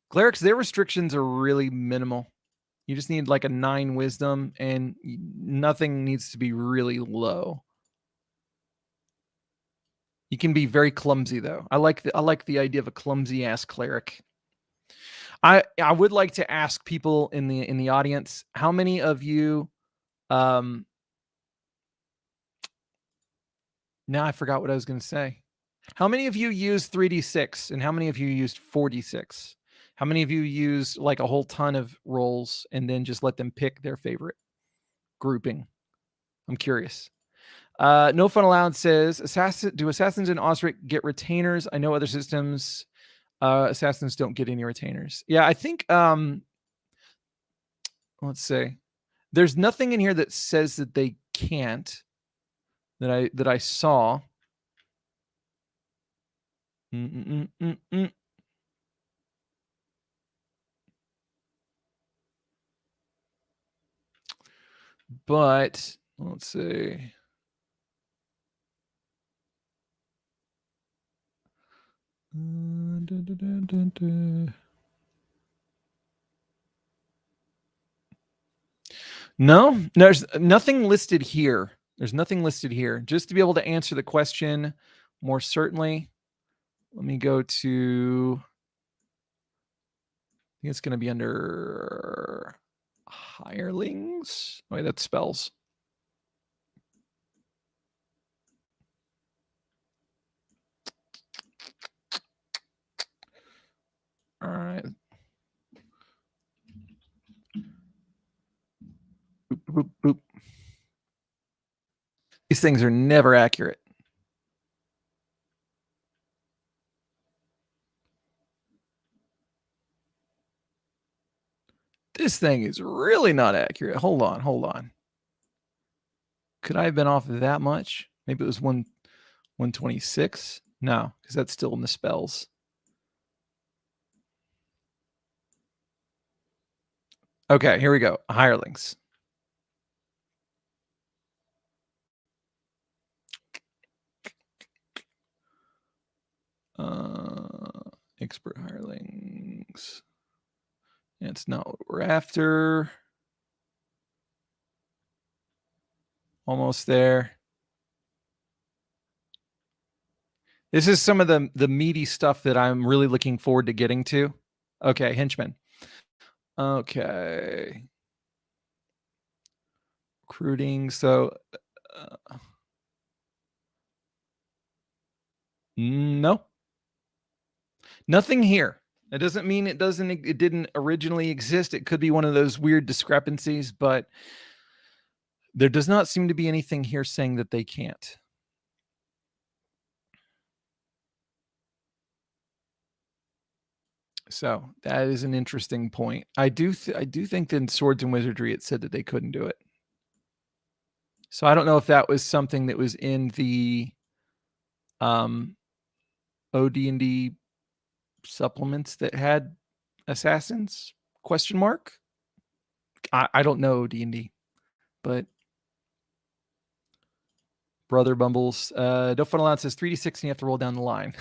Clerics, their restrictions are really minimal. You just need like a 9 wisdom, and nothing needs to be really low. You can be very clumsy though. I like the idea of a clumsy ass cleric. I would like to ask people in the audience, how many of you now I forgot what I was going to say. How many of you used 3d6 and how many of you used 4d6? How many of you used like a whole ton of rolls and then just let them pick their favorite grouping? I'm curious. No Fun Allowed says, do assassins in OSRIC get retainers? I know other systems, assassins don't get any retainers. Yeah, I think, let's say, there's nothing in here that says that they can't, that I saw. But let's see. No, there's nothing listed here. There's nothing listed here. Just to be able to answer the question more certainly, let me go to, I think it's going to be under hirelings. Oh, wait, that's spells. All right. Boop, boop, boop. These things are never accurate. This thing is really not accurate. Hold on. Could I have been off that much? Maybe it was 126. No, because that's still in the spells. Okay, here we go. Hirelings. Expert hirelings. It's not what we're after. Almost there. This is some of the meaty stuff that I'm really looking forward to getting to. Okay, henchmen. Okay. Recruiting. So no. Nothing here. It doesn't mean it didn't originally exist. It could be one of those weird discrepancies, but there does not seem to be anything here saying that they can't. So that is an interesting point. I do think that in Swords and Wizardry it said that they couldn't do it. So I don't know if that was something that was in the OD&D supplements that had assassins ? I don't know D&D, but Brother Bumbles. Don't Fun Allowed says 3d6 and you have to roll down the line.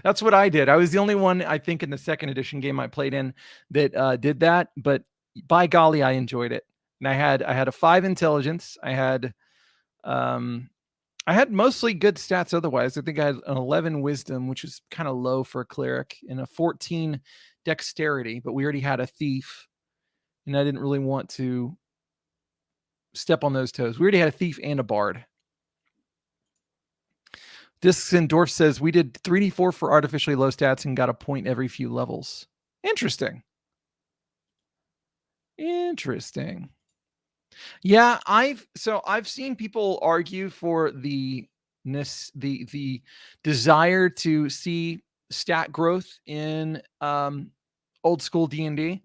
That's what I did. I was the only one, I think, in the second edition game I played in that did that. But by golly, I enjoyed it. And I had a 5 intelligence. I had mostly good stats otherwise. I think I had an 11 wisdom, which is kind of low for a cleric, and a 14 dexterity. But we already had a thief, and I didn't really want to step on those toes. We already had a thief and a bard. Discs and Dwarf says we did 3d4 for artificially low stats and got a point every few levels. Interesting. Yeah, I've seen people argue for the desire to see stat growth in old school D&D.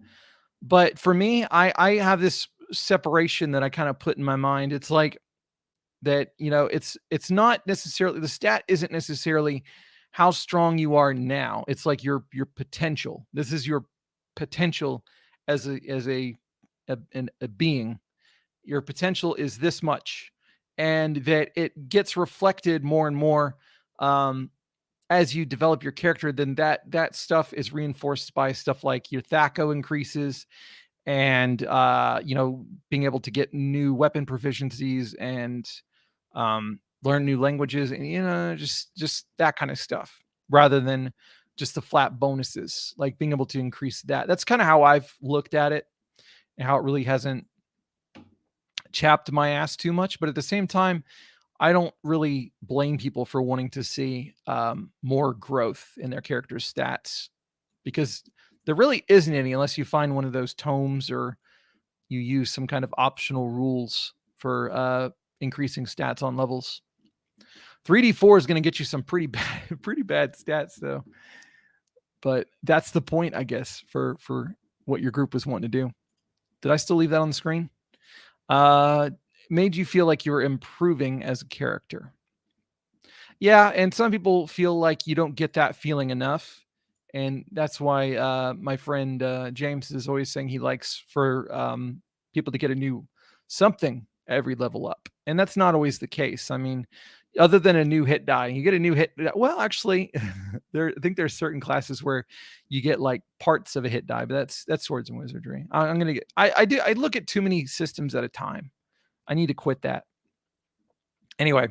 But for me, I have this separation that I kind of put in my mind. It's like that, it's not necessarily, the stat isn't necessarily how strong you are now. It's like your potential. This is your potential as a being. Your potential is this much, and that it gets reflected more and more as you develop your character. Then that stuff is reinforced by stuff like your THAC0 increases, and being able to get new weapon proficiencies and learn new languages, and just that kind of stuff, rather than just the flat bonuses. Like being able to increase that. That's kind of how I've looked at it, and how it really hasn't chapped my ass too much. But at the same time, I don't really blame people for wanting to see more growth in their character's stats, because there really isn't any unless you find one of those tomes or you use some kind of optional rules for increasing stats on levels. 3d4 is going to get you some pretty bad stats though. But that's the point, I guess, for what your group was wanting to do. Did I still leave that on the screen? Made you feel like you were improving as a character. Yeah, and some people feel like you don't get that feeling enough. And that's why my friend James is always saying he likes for people to get a new something every level up. And that's not always the case. I mean, other than a new hit die, you get a new hit. Well, actually, I think there's certain classes where you get like parts of a hit die, but that's swords and wizardry. I'm gonna get. I look at too many systems at a time. I need to quit that. Anyway,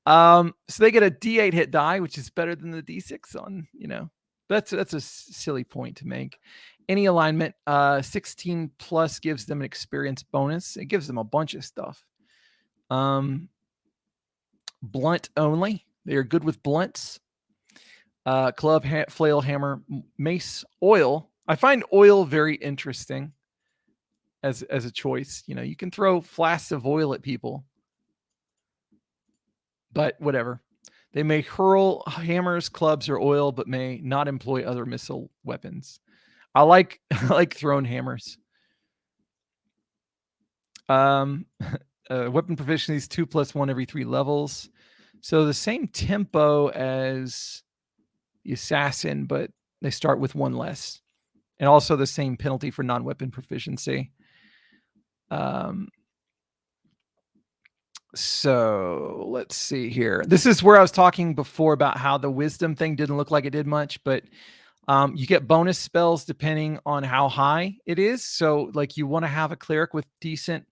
so they get a D8 hit die, which is better than the D6 on, that's a silly point to make. Any alignment, 16 plus gives them an experience bonus. It gives them a bunch of stuff. Blunt only. They are good with blunts. Club, flail, hammer, mace, oil. I find oil very interesting as a choice. You can throw flasks of oil at people. But whatever. They may hurl hammers, clubs, or oil, but may not employ other missile weapons. I like thrown hammers. Weapon proficiency is 2+1 every 3 levels. So the same tempo as the assassin, but they start with 1 less. And also the same penalty for non-weapon proficiency. So let's see here. This is where I was talking before about how the wisdom thing didn't look like it did much, but you get bonus spells depending on how high it is. So like you want to have a cleric with decent,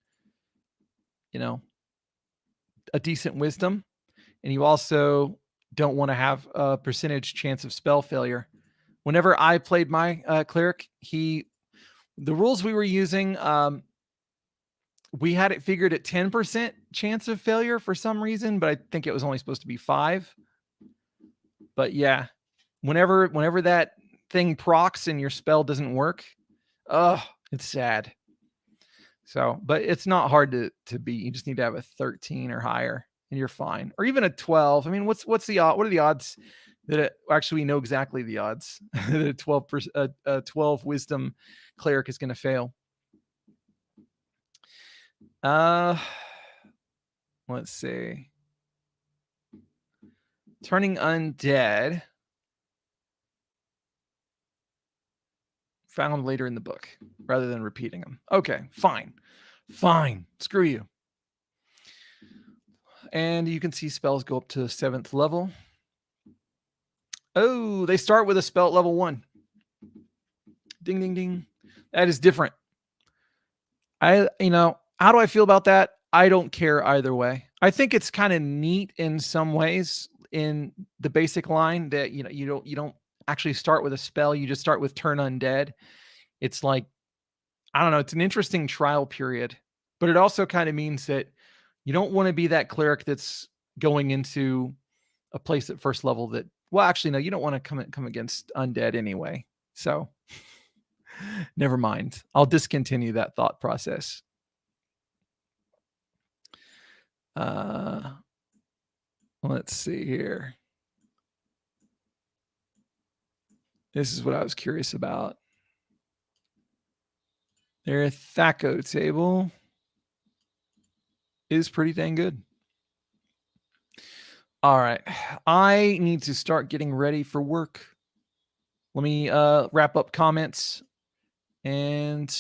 a decent wisdom. And you also don't want to have a percentage chance of spell failure. Whenever I played my cleric, the rules we were using, we had it figured at 10% chance of failure for some reason, but I think it was only supposed to be 5. But yeah, whenever that thing procs and your spell doesn't work, it's sad. So, but it's not hard to beat. You just need to have a 13 or higher and you're fine. Or even a 12. I mean, what are the odds that actually we know exactly the odds that a 12 wisdom cleric is going to fail? Let's see. Turning undead. Found later in the book rather than repeating them. Okay, fine. Screw you. And you can see spells go up to 7th level. Oh, they start with a spell at level 1. Ding, ding, ding. That is different. How do I feel about that? I don't care either way. I think it's kind of neat in some ways in the basic line that you don't actually start with a spell, you just start with turn undead. It's like, I don't know, it's an interesting trial period, but it also kind of means that you don't want to be that cleric that's going into a place at first level that, well, actually, no, you don't want to come against undead anyway. So never mind. I'll discontinue that thought process. Let's see here. This is what I was curious about. Their Thaco table is pretty dang good. All right. I need to start getting ready for work. Let me wrap up comments and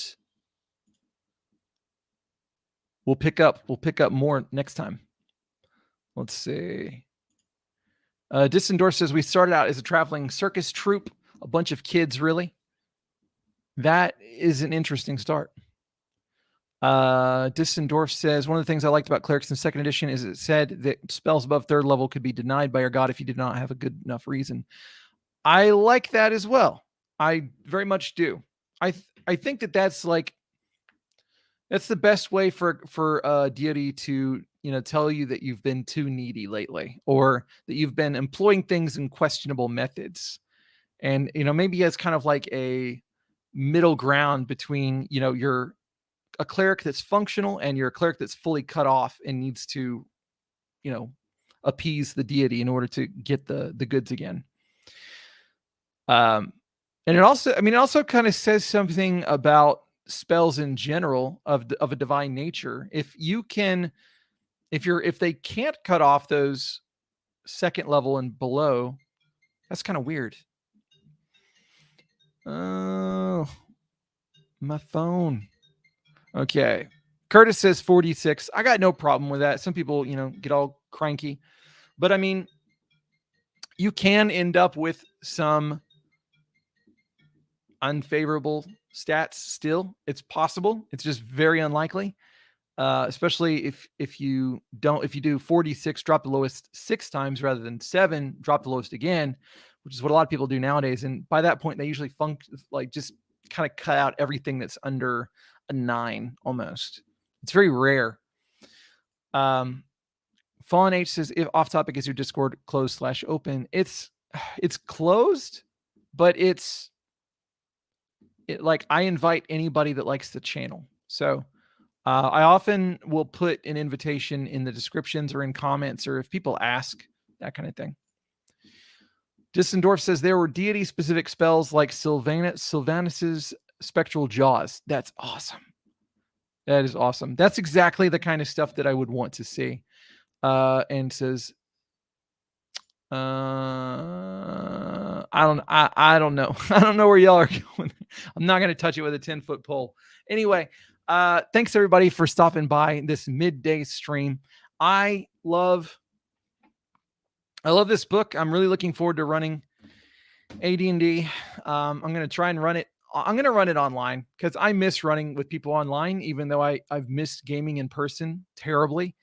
we'll pick up more next time. Let's see. Dissendorf says we started out as a traveling circus troupe, a bunch of kids, really. That is an interesting start. Dissendorf says one of the things I liked about Clerics in 2nd edition is it said that spells above 3rd level could be denied by your god if you did not have a good enough reason. I like that as well. I very much do. I think that's like that's the best way for a deity to tell you that you've been too needy lately, or that you've been employing things in questionable methods, and maybe as kind of like a middle ground between you're a cleric that's functional and you're a cleric that's fully cut off and needs to appease the deity in order to get the goods again. And it also kind of says something about spells in general of a divine nature. If they can't cut off those 2nd level and below, that's kind of weird. Oh, my phone. Okay. Curtis says 46. I got no problem with that. Some people, get all cranky. But I mean, you can end up with some unfavorable stats still. It's possible. It's just very unlikely. Especially if you do 46, drop the lowest 6 times rather than 7, drop the lowest again, which is what a lot of people do nowadays. And by that point, they usually just kind of cut out everything that's under a 9 almost. It's very rare. Fallen H says, if off topic, is your Discord closed/open? It's closed, but I invite anybody that likes the channel. So I often will put an invitation in the descriptions or in comments, or if people ask, that kind of thing. Dissendorf says there were deity-specific spells like Sylvanus's Spectral Jaws. That's awesome. That is awesome. That's exactly the kind of stuff that I would want to see. And says, I don't know. I don't know where y'all are going. I'm not going to touch it with a 10-foot pole. Anyway, thanks everybody for stopping by this midday stream. I love this book. I'm really looking forward to running AD&D. I'm going to try and run it. I'm going to run it online because I miss running with people online, even though I've missed gaming in person terribly.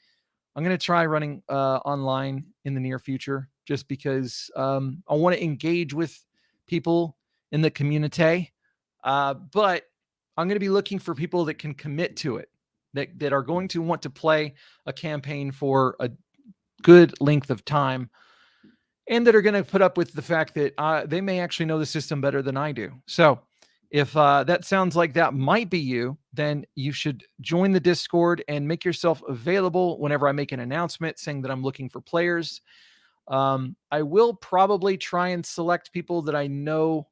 I'm going to try running online in the near future just because I want to engage with people in the community. But I'm going to be looking for people that can commit to it, that are going to want to play a campaign for a good length of time, and that are going to put up with the fact that they may actually know the system better than I do. So if that sounds like that might be you, then you should join the Discord and make yourself available whenever I make an announcement saying that I'm looking for players. I will probably try and select people that I know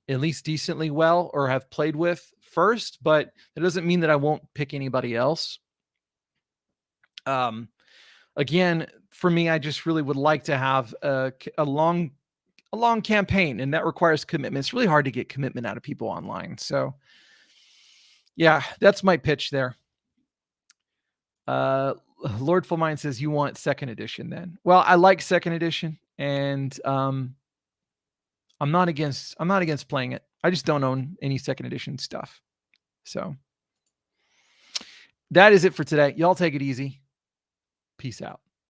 at least decently well or have played with first, but that doesn't mean that I won't pick anybody else. Again, for me, I just really would like to have a long campaign, and that requires commitment. It's really hard to get commitment out of people online. So yeah, that's my pitch there. Lord Fullmind says you want 2nd edition then. Well, I like 2nd edition, and I'm not against playing it. I just don't own any 2nd edition stuff. So that is it for today. Y'all take it easy. Peace out.